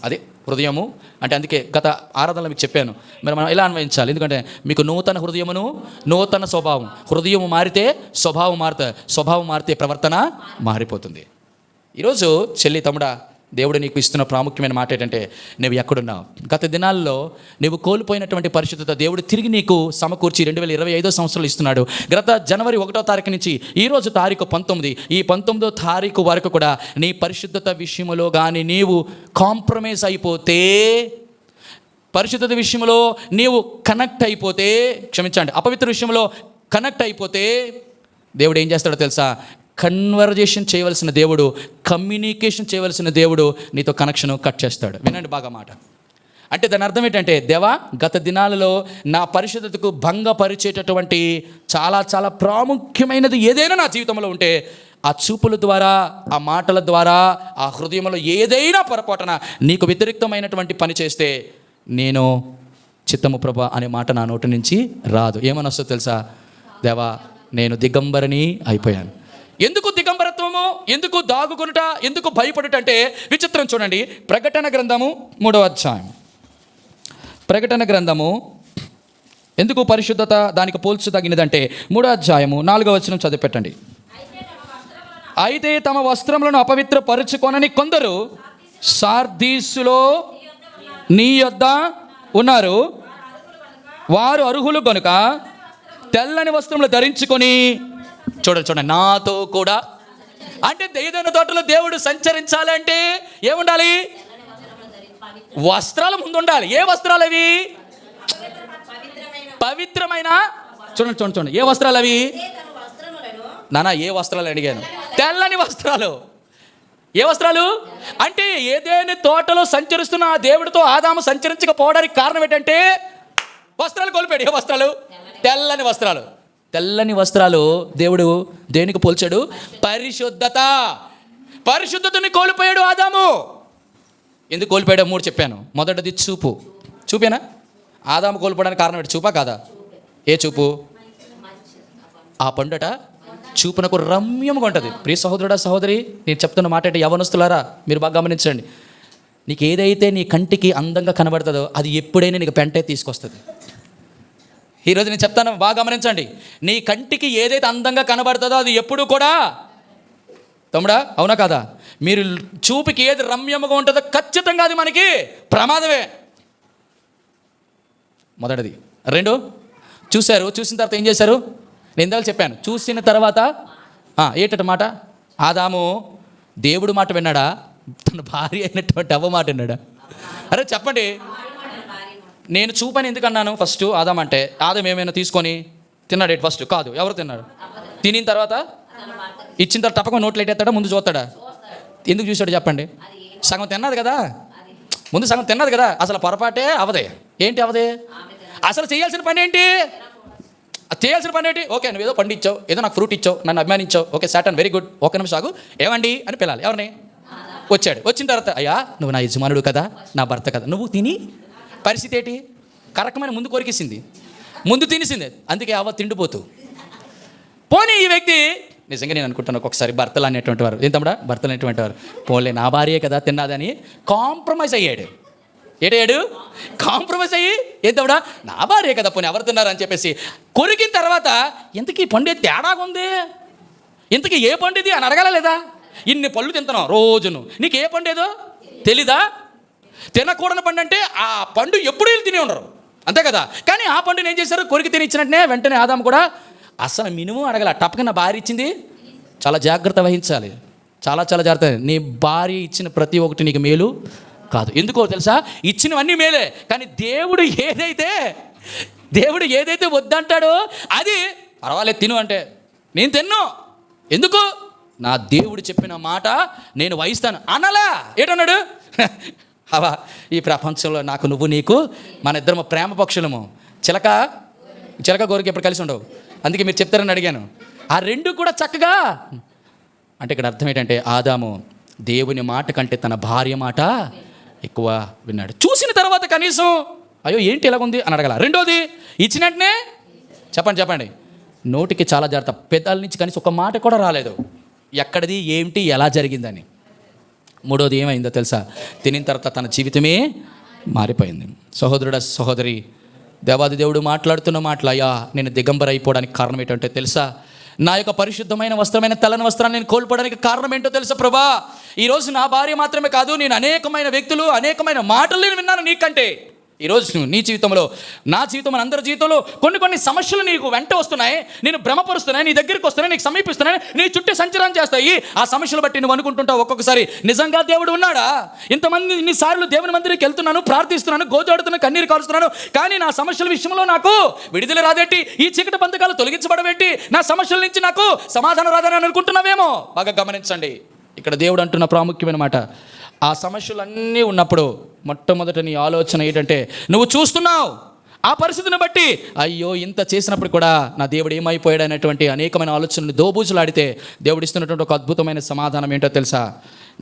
అదే హృదయము అంటే, అందుకే గత ఆరాధనలో మీకు చెప్పాను, మరి మనం ఎలా అన్వయించాలి. ఎందుకంటే మీకు నూతన హృదయమును నూతన స్వభావం, హృదయం మారితే స్వభావం మారుతుంది, స్వభావం మారితే ప్రవర్తన మారిపోతుంది. ఈరోజు చెల్లి తమ్ముడా, దేవుడు నీకు ఇస్తున్న ప్రాముఖ్యమైన మాట ఏంటంటే, నువ్వు ఎక్కడున్నావు? గత దినాల్లో నువ్వు కోల్పోయినటువంటి పరిశుద్ధత దేవుడు తిరిగి నీకు సమకూర్చి 2025 సంవత్సరాలు ఇస్తున్నాడు. గత జనవరి 1వ తారీఖు నుంచి ఈరోజు తారీఖు 19, ఈ 19వ తారీఖు వరకు కూడా నీ పరిశుద్ధత విషయంలో కానీ నీవు కాంప్రమైజ్ అయిపోతే, పరిశుద్ధత విషయంలో నీవు కనెక్ట్ అయిపోతే, క్షమించండి, అపవిత్ర విషయంలో కనెక్ట్ అయిపోతే దేవుడు ఏం చేస్తాడో తెలుసా? కన్వర్జేషన్ చేయవలసిన దేవుడు, కమ్యూనికేషన్ చేయవలసిన దేవుడు నీతో కనెక్షన్ కట్ చేస్తాడు. వినండి బాగా మాట. అంటే దాని అర్థం ఏంటంటే, దేవా గత దినాలలో నా పరిశుద్ధతకు భంగపరిచేటటువంటి చాలా చాలా ప్రాముఖ్యమైనది ఏదైనా నా జీవితంలో ఉంటే, ఆ చూపుల ద్వారా, ఆ మాటల ద్వారా, ఆ హృదయంలో ఏదైనా పొరపాటున నీకు వ్యతిరేక్తమైనటువంటి పని చేస్తే, నేను చిత్తము ప్రభా అనే మాట నా నోటి నుంచి రాదు. ఏమని వస్తుందో తెలుసా? దేవా నేను దిగంబరిని అయిపోయాను. ఎందుకు దిగంబరత్వము, ఎందుకు దాగుకొనుట, ఎందుకు భయపడుట అంటే విచిత్రం. చూడండి, ప్రకటన గ్రంథము 3వ అధ్యాయం. ప్రకటన గ్రంథము ఎందుకు పరిశుద్ధత దానికి పోల్చదగినదంటే 3వ అధ్యాయము 4వ వచనం చదివిపెట్టండి. అయితే తమ వస్త్రములను అపవిత్రపరుచుకొనని కొందరు సార్దీసులో నీ యొద్ద ఉన్నారు, వారు అర్హులు గనుక తెల్లని వస్త్రములు ధరించుకొని, చూడండి నాతో కూడా. అంటే ఏదైనా తోటలో దేవుడు సంచరించాలంటే ఏముండాలి? వస్త్రాలు ముందు ఉండాలి. ఏ వస్త్రాలు అవి? పవిత్రమైన, చూడండి ఏ వస్త్రాలు అవి? నానా ఏ వస్త్రాలు అడిగాను? తెల్లని వస్త్రాలు. ఏ వస్త్రాలు అంటే ఏదేని తోటలో సంచరిస్తున్న ఆ దేవుడితో ఆదాము సంచరించకపోవడానికి కారణం ఏంటంటే వస్త్రాలు కోల్పోయాడు. ఏ వస్త్రాలు? తెల్లని వస్త్రాలు. తెల్లని వస్త్రాలు దేవుడు దేనికి పోల్చాడు? పరిశుద్ధత. పరిశుద్ధతని కోల్పోయాడు ఆదాము. ఎందుకు కోల్పోయాడో 3 చెప్పాను. మొదటిది చూపు. చూపేనా? ఆదాము కోల్పోవడానికి కారణం ఏంటి? చూపా కాదా? ఏ చూపు? ఆ పండుట చూపునకు రమ్యంగా ఉంటుంది. ప్రియ సహోదరుడా, సహోదరి, నేను చెప్తున్న మాట అంటే యవనస్తులారా మీరు బాగా గమనించండి. నీకు ఏదైతే నీ కంటికి అందంగా కనబడుతుందో అది ఎప్పుడైనా నీకు పెంటే తీసుకొస్తుంది. ఈరోజు నేను చెప్తాను, బాగా గమనించండి. నీ కంటికి ఏదైతే అందంగా కనబడుతుందో అది ఎప్పుడు కూడా, తమ్ముడా అవునా కాదా? మీరు చూపుకి ఏది రమ్యంగా ఉంటుందో ఖచ్చితంగా అది మనకి ప్రమాదమే. మొదటిది. 2 చూశారు. చూసిన తర్వాత ఏం చేశారు? నేను ఇందాక చెప్పాను. చూసిన తర్వాత ఏటట మాట? ఆదాము దేవుడు మాట విన్నాడా? తన భార్య అయినటువంటి అవ్వ మాట విన్నాడా? అరే చెప్పండి. నేను చూపని ఎందుకు అన్నాను? ఫస్ట్ ఆదాం అంటే ఆదాం ఏమైనా తీసుకొని తిన్నాడు? ఫస్ట్ కాదు. ఎవరు తిన్నాడు? తినిన తర్వాత ఇచ్చిన తర్వాత తప్పకుండా నోట్లు ఎట్టేస్తాడా? ముందు చూస్తాడా? ఎందుకు చూశాడు చెప్పండి? సగం తిన్నది కదా, ముందు సగం తిన్నది కదా. అసలు పొరపాటే అవదే. ఏంటి అవదే? అసలు చేయాల్సిన పని ఏంటి? చేయాల్సిన పని ఏంటి? ఓకే, నువ్వు ఏదో పండు ఇచ్చావు, ఏదో నాకు ఫ్రూట్ ఇచ్చావు, నన్ను అభిమానించావు, ఓకే సాటన్ వెరీ గుడ్, ఒక నిమిషం ఆగు, ఏమండి అని పిలాలి. ఎవరిని? వచ్చాడు. వచ్చిన తర్వాత అయ్యా నువ్వు నా యజమానుడు కదా, నా భర్త కదా, నువ్వు తిని పరిస్థితి ఏంటి? కరకమైన ముందు కొరికేసింది, ముందు తినేసింది. అందుకే అవ్వ తిండిపోతూ. పోనీ ఈ వ్యక్తి నిజంగా నేను అనుకుంటాను ఒక్కొక్కసారి భర్తలు అనేటువంటి వారు, ఏం తమ్ముడా భర్తలు అనేటువంటి వారు, పోన్లే నా భార్యే కదా తిన్నాదని కాంప్రమైజ్ అయ్యాడు. ఏటయ్యాడు? కాంప్రమైజ్ అయ్యి, ఏం తమ్ముడా నా భార్యే కదా పోనీ ఎవరు తిన్నారు అని చెప్పేసి కొరికిన తర్వాత ఇంతకీ పండు తేడాగా ఉంది, ఇంతకీ ఏ పండు ఇది అని అడగాల లేదా? ఇన్ని పళ్ళు తింటున్నావు రోజును, నీకు ఏ పండు ఏదో తెలీదా? తినకూడని పండు అంటే ఆ పండు ఎప్పుడు వీళ్ళు తిని ఉండరు, అంతే కదా. కానీ ఆ పండుని ఏం చేశారు? కొరికి తినిచ్చినట్టునే వెంటనే ఆదాము కూడా అసలు మినిమం అడగల, టప్పక నా భార్య ఇచ్చింది, చాలా జాగ్రత్త వహించాలి, చాలా చాలా జాగ్రత్త. నీ భార్య ఇచ్చిన ప్రతి ఒక్కటి నీకు మేలు కాదు. ఎందుకో తెలుసా? ఇచ్చినవన్నీ మేలే, కానీ దేవుడు ఏదైతే వద్దంటాడో అది పర్వాలేదు తిను అంటే నేను తిన్ను. ఎందుకు? నా దేవుడు చెప్పిన మాట నేను వహిస్తాను అనలా. ఏంటన్నాడు? అవా ఈ ప్రపంచంలో నాకు నువ్వు నీకు మన ఇద్దరము ప్రేమ పక్షులము, చిలక గోరికి ఎప్పుడు కలిసి ఉండవు, అందుకే మీరు చెప్తారని అడిగాను. ఆ రెండు కూడా చక్కగా అంటే ఇక్కడ అర్థం ఏంటంటే ఆదాము దేవుని మాట కంటే తన భార్య మాట ఎక్కువ విన్నాడు. చూసిన తర్వాత కనీసం అయ్యో ఏంటి ఎలాగుంది అని అడగల. రెండోది ఇచ్చినట్టునే చెప్పండి నోటికి చాలా జాగ్రత్త, పెదాల నుంచి కనీసం ఒక మాట కూడా రాలేదు ఎక్కడిది ఏంటి ఎలా జరిగిందని. మూడోది ఏమైందో తెలుసా? తినిన తర్వాత తన జీవితమే మారిపోయింది. సహోదరుడా సహోదరి, దేవాది దేవుడు మాట్లాడుతున్న మాటలు, అయ్యా నేను దిగంబర అయిపోవడానికి కారణం ఏంటంటే తెలుసా? నా యొక్క పరిశుద్ధమైన వస్త్రమైన తెల్లని వస్త్రాన్ని నేను కోల్పోవడానికి కారణం ఏంటో తెలుసా ప్రభా? ఈరోజు నా భార్య మాత్రమే కాదు, నేను అనేకమైన వ్యక్తులు అనేకమైన మాటలు నేను విన్నాను నీకంటే. ఈరోజు నీ జీవితంలో, నా జీవితంలో, అందరి జీవితంలో కొన్ని సమస్యలు నీకు వెంట వస్తున్నాయి, నేను భ్రమపరుస్తున్నాయి, నీ దగ్గరికి వస్తున్నాయి, నీకు సమీపిస్తున్నాయి, నీ చుట్టూ సంచారం చేస్తాయి. ఆ సమస్యలు బట్టి నువ్వు అనుకుంటుంటావు ఒక్కొక్కసారి నిజంగా దేవుడు ఉన్నాడా? ఇంతమంది ఇన్నిసార్లు దేవుని మందిరికి వెళ్తున్నాను, ప్రార్థిస్తున్నాను, గోజాడుతున్నాను, కన్నీరు కాలుస్తున్నాను, కానీ నా సమస్యల విషయంలో నాకు విడుదల రాదేంటి? ఈ చీకటి బంధకాలు తొలగించబడవేంటి? నా సమస్యల నుంచి నాకు సమాధానం రాదని అనుకుంటున్నావేమో. బాగా గమనించండి, ఇక్కడ దేవుడు అంటున్న ప్రాముఖ్యమైన మాట, ఆ సమస్యలన్నీ ఉన్నప్పుడు మొట్టమొదట నీ ఆలోచన ఏంటంటే, నువ్వు చూస్తున్నావు ఆ పరిస్థితిని బట్టి, అయ్యో ఇంత చేసినప్పుడు కూడా నా దేవుడు ఏమైపోయాడు అనేటువంటి అనేకమైన ఆలోచనలు దోబూచులాడితే దేవుడు ఇస్తున్నటువంటి ఒక అద్భుతమైన సమాధానం ఏంటో తెలుసా?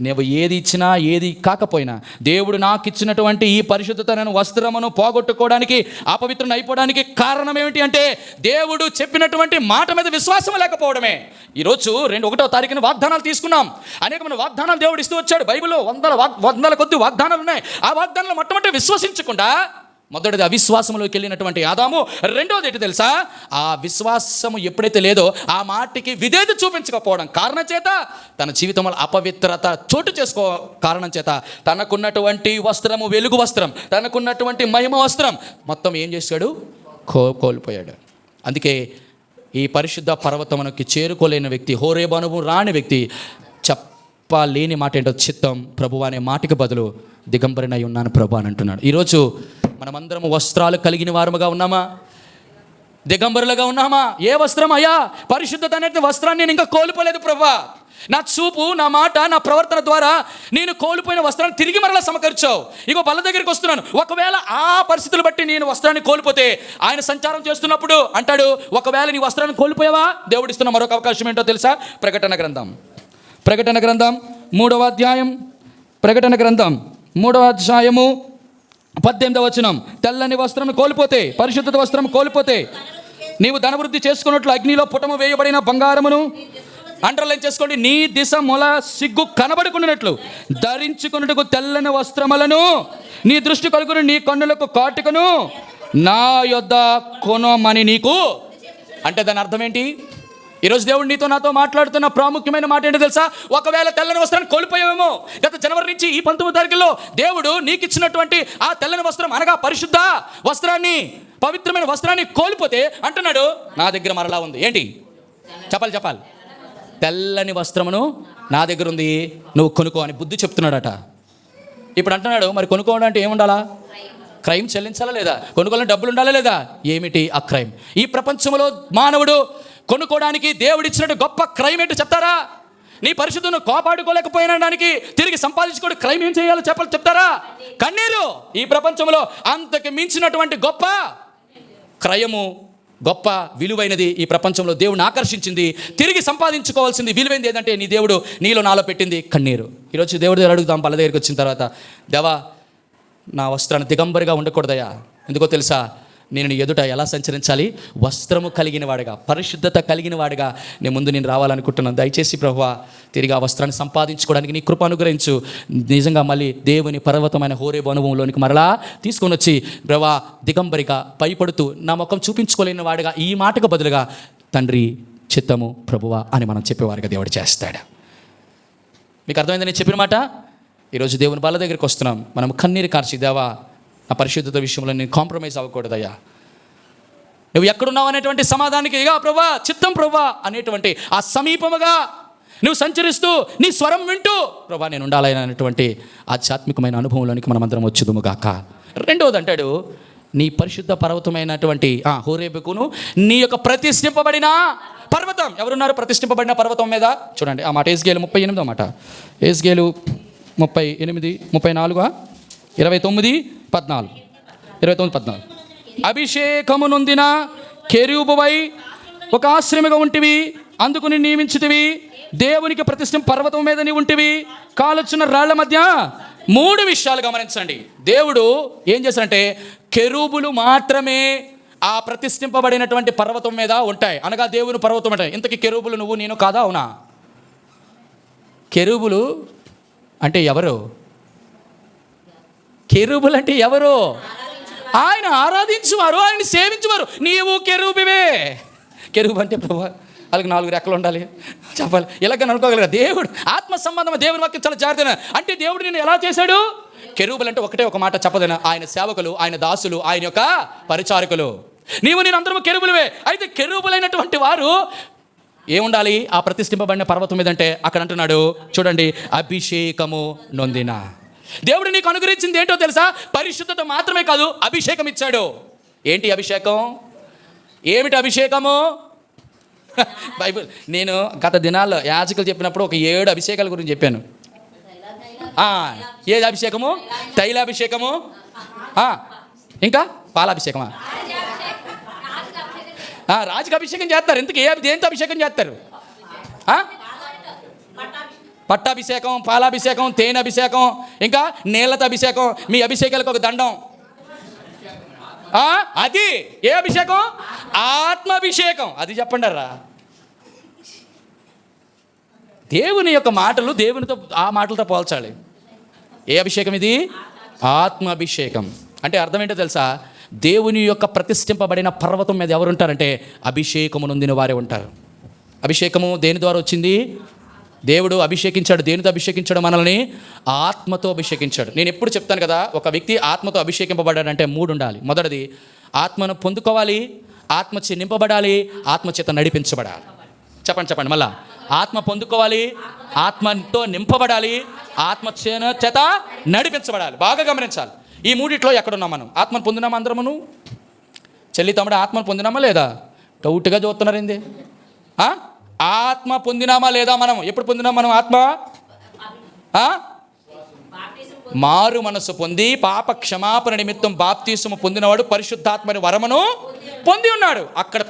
నువ్వు ఏది ఇచ్చినా ఏది కాకపోయినా దేవుడు నాకు ఇచ్చినటువంటి ఈ పరిశుద్ధతను వస్త్రమును పోగొట్టుకోవడానికి, అపవిత్రం అయిపోవడానికి కారణం ఏమిటి అంటే దేవుడు చెప్పినటువంటి మాట మీద విశ్వాసం లేకపోవడమే. ఈరోజు 1వ తారీఖున వాగ్దానాలు తీసుకున్నాం, అనేకమైన వాగ్దానాలు దేవుడు ఇస్తూ వచ్చాడు. బైబిల్లో వందల కొద్ది వాగ్దానాలు ఉన్నాయి. ఆ వాగ్దానాలు మొట్టమొదటి విశ్వసించకుండా మొదటిది అవిశ్వాసంలోకి వెళ్ళినటువంటి ఆదాము. రెండోది ఏంటి తెలుసా? ఆ విశ్వాసము ఎప్పుడైతే లేదో ఆ మాటికి విధేయత చూపించకపోవడం కారణం చేత తన జీవితంలో అపవిత్రత చోటు చేసుకో కారణం చేత తనకున్నటువంటి వస్త్రము, వెలుగు వస్త్రం, తనకున్నటువంటి మహిమ వస్త్రం మొత్తం ఏం చేశాడు? కోల్పోయాడు. అందుకే ఈ పరిశుద్ధ పర్వతమునకి చేరుకోలేని వ్యక్తి, హోరేబు అనుభవం రాని వ్యక్తి చెప్పలేని మాట ఏంటో, చిత్తం ప్రభువా అనే మాటకి బదులు దిగంబరినై ఉన్నాను ప్రభు అని అంటున్నాడు. ఈరోజు మనమందరం వస్త్రాలు కలిగిన వారముగా ఉన్నామా? దిగంబరులుగా ఉన్నామా? ఏ వస్త్రం అయ్యా? పరిశుద్ధత అనే వస్త్రాన్ని నేను ఇంకా కోల్పోలేదు ప్రభువా. నా చూపు, నా మాట, నా ప్రవర్తన ద్వారా నేను కోల్పోయిన వస్త్రాన్ని తిరిగి మరలా సమకూర్చావు. ఇగో బల్ల దగ్గరికి వస్తున్నాను. ఒకవేళ ఆ పరిస్థితులు బట్టి నేను వస్త్రాన్ని కోల్పోతే, ఆయన సంచారం చేస్తున్నప్పుడు అంటాడు, ఒకవేళ నీ వస్త్రాన్ని కోల్పోయావా? దేవుడు ఇస్తున్న మరొక అవకాశం ఏంటో తెలుసా? ప్రకటన గ్రంథం 3వ అధ్యాయం, ప్రకటన గ్రంథం 3వ అధ్యాయము 18వ వచనం. తెల్లని వస్త్రం కోల్పోతే, పరిశుద్ధత వస్త్రం కోల్పోతే, నీవు ధనవృద్ధి చేసుకున్నట్లు అగ్నిలో పుటము వేయబడిన బంగారమును, అండర్లైన్ చేసుకోండి, నీ దిశ మొల సిగ్గు కనబడుకున్నట్లు ధరించుకున్నట్టుకు తెల్లని వస్త్రములను, నీ దృష్టి కలుగును, నీ కన్నులకు కాటుకను నా యొద్ద కొనమని నీకు. అంటే దాని అర్థం ఏంటి? ఈరోజు దేవుడు నీతో నాతో మాట్లాడుతున్న ప్రాముఖ్యమైన మాట ఏంటో తెలుసా? ఒకవేళ తెల్లని వస్త్రాన్ని కోల్పోయావేమో. గత జనవరి నుంచి ఈ 19 తారీఖులో దేవుడు నీకు ఇచ్చినటువంటి ఆ తెల్లని వస్త్రం అనగా పరిశుద్ధ వస్త్రాన్ని, పవిత్రమైన వస్త్రాన్ని కోల్పోతే అంటున్నాడు, నా దగ్గర మరలా ఉంది. ఏంటి? చెప్పాలి. తెల్లని వస్త్రమును నా దగ్గర ఉంది, నువ్వు కొనుక్కో అని బుద్ధి చెప్తున్నాడట. ఇప్పుడు అంటున్నాడు, మరి కొనుక్కోవడం అంటే ఏముండాలా? క్రైమ్ చెల్లించాలా లేదా? కొనుక్కోవాలని డబ్బులు ఉండాలా లేదా? ఏమిటి ఆ క్రైమ్? ఈ ప్రపంచంలో మానవుడు కొనుక్కోవడానికి దేవుడిచ్చినట్టు గొప్ప క్రైమ్ ఏంటో చెప్తారా? నీ పరిశుద్ధను కాపాడుకోలేకపోయినడానికి తిరిగి సంపాదించుకోవడం క్రైమ్ ఏం చేయాలో చెప్తారా? కన్నీరు. ఈ ప్రపంచంలో అంతకు మించినటువంటి గొప్ప క్రయము, గొప్ప విలువైనది ఈ ప్రపంచంలో దేవుడిని ఆకర్షించింది. తిరిగి సంపాదించుకోవాల్సింది విలువైనది ఏదంటే నీ దేవుడు నీలో నాలో పెట్టింది కన్నీరు. ఈరోజు దేవుడి దగ్గర అడుగుతాం, పల్ల దగ్గరికి వచ్చిన తర్వాత, దేవా నా వస్త్రాన్ని దిగంబరిగా ఉండకూడదయా. ఎందుకో తెలుసా? నేను నీ ఎదుట ఎలా సంచరించాలి? వస్త్రము కలిగిన వాడుగా, పరిశుద్ధత కలిగిన వాడుగా నేను రావాలనుకుంటున్నాను. దయచేసి ప్రభువా, తిరిగి ఆ వస్త్రాన్ని సంపాదించుకోవడానికి నీ కృప అనుగ్రహించు. నిజంగా మళ్ళీ దేవుని పర్వతమైన హోరేబు అనుభవంలోనికి మరలా తీసుకొని వచ్చి ప్రభువా దిగంబరిగా భయపడుతూ నా ముఖం చూపించుకోలేని వాడుగా, ఈ మాటకు బదులుగా తండ్రి చిత్తము ప్రభువా అని మనం చెప్పేవారుగా దేవుడు చేస్తాడు. మీకు అర్థమైందని చెప్పిన మాట. ఈరోజు దేవుని బల్ల దగ్గరికి వస్తున్నాం. మనం కన్నీరు కార్చి, దేవా నా పరిశుద్ధత విషయంలో నేను కాంప్రమైజ్ అవ్వకూడదయ్యా. నువ్వు ఎక్కడున్నావు అనేటువంటి సమాధానానికి, ఇగా ప్రభా చిత్తం ప్రభా అనేటువంటి ఆ సమీపముగా నువ్వు సంచరిస్తూ నీ స్వరం వింటూ ప్రభా నేను ఉండాలనేటువంటి ఆధ్యాత్మికమైన అనుభవంలోనికి మనమందరం వచ్చుదుముగాక. రెండవది అంటాడు, నీ పరిశుద్ధ పర్వతమైనటువంటి హోరేబుకును, నీ యొక్క ప్రతిష్ఠింపబడిన పర్వతం. ఎవరున్నారు ప్రతిష్ఠింపబడిన పర్వతం మీద? చూడండి ఆ మాట. ఎస్గేలు 38 మాట. ఎస్గేలు 38, 34, 29, 14. అభిషేకము నొందిన కెరూబువై ఒక ఆశ్రమిగా ఉంటివి, అందుకు నీ నియమించితివి. దేవునికి ప్రతిష్ఠింప పర్వతం మీద నీ ఉంటివి. కాలొచ్చిన రాళ్ల మధ్య 3 విషయాలు గమనించండి. దేవుడు ఏం చేశాడంటే, కెరూబులు మాత్రమే ఆ ప్రతిష్ఠింపబడినటువంటి పర్వతం మీద ఉంటాయి. అనగా దేవుని పర్వతం ఉంటాయి. ఇంతకీ కెరూబులు నువ్వు నేను కాదా? అవునా? కెరూబులు అంటే ఎవరు? కెరూబులు అంటే ఎవరు? ఆయన ఆరాధించువారు, ఆయన సేవించువారు. నీవు కెరూబివే. కెరూబు అంటే ప్రభు వాళ్ళకి 4 రెక్కలు ఉండాలి చెప్పాలి, ఇలాగని అనుకోగలరా? దేవుడు ఆత్మ సంబంధం, దేవుని వాక్యం చాలా జాగ్రత్త. అంటే దేవుడు నేను ఎలా చేశాడు? కెరూబులు అంటే ఒకటే ఒక మాట చెప్పదన, ఆయన సేవకులు, ఆయన దాసులు, ఆయన యొక్క పరిచారకులు. నీవు నేను అందరము కెరూబులవే. అయితే కెరూబులైనటువంటి వారు ఏముండాలి ఆ ప్రతిష్ఠింపబడిన పర్వతం మీద అంటే? అక్కడ అంటున్నాడు చూడండి, అభిషేకము నొందిన. దేవుడు నీకు అనుగ్రహించింది ఏంటో తెలుసా? పరిశుద్ధత మాత్రమే కాదు, అభిషేకం ఇచ్చాడు. ఏంటి అభిషేకం? ఏమిటి అభిషేకము? బైబిల్ నేను గత దినాల్లో యాజకులు చెప్పినప్పుడు ఒక 7 అభిషేకాల గురించి చెప్పాను. ఏది అభిషేకము? తైలాభిషేకము, ఇంకా పాలాభిషేకమా? రాజుకి అభిషేకం చేస్తారు. ఎందుకు? దేంతో అభిషేకం చేస్తారు? పట్టాభిషేకం, పాలాభిషేకం, తేనె అభిషేకం, ఇంకా నీళ్ళతో అభిషేకం. మీ అభిషేకాలకు ఒక దండం. అది ఏ అభిషేకం? ఆత్మాభిషేకం. అది చెప్పండి రా. దేవుని యొక్క మాటలు దేవునితో ఆ మాటలతో పోల్చాలి. ఏ అభిషేకం ఇది? ఆత్మాభిషేకం. అంటే అర్థం ఏంటో తెలుసా? దేవుని యొక్క ప్రతిష్ఠింపబడిన పర్వతం మీద ఎవరు ఉంటారంటే అభిషేకము నొందిన వారే ఉంటారు. అభిషేకము దేని ద్వారా వచ్చింది? దేవుడు అభిషేకించాడు. దేనితో అభిషేకించాడు? మనల్ని ఆత్మతో అభిషేకించాడు. నేను ఎప్పుడు చెప్తాను కదా, ఒక వ్యక్తి ఆత్మతో అభిషేకింపబడాడంటే 3 ఉండాలి. మొదటిది ఆత్మను పొందుకోవాలి, ఆత్మచే నింపబడాలి, ఆత్మచేత నడిపించబడాలి. చెప్పండి మళ్ళా. ఆత్మ పొందుకోవాలి, ఆత్మతో నింపబడాలి, ఆత్మచేత నడిపించబడాలి. బాగా గమనించాలి. ఈ 3 ఎక్కడున్నాం మనం? ఆత్మను పొందినామా అందరమును? చెల్లి తమ్ముడు ఆత్మను పొందినామా లేదా? డౌట్గా చూస్తున్నారేంది? ఆత్మ పొందినామా లేదా? మనం ఎప్పుడు పొందినాం మనం ఆత్మ? మారు మనసు పొంది పాప క్షమాపణ నిమిత్తం బాప్తీసము పొందినవాడు పరిశుద్ధాత్మని వరమును పొంది ఉన్నాడు. అక్కడ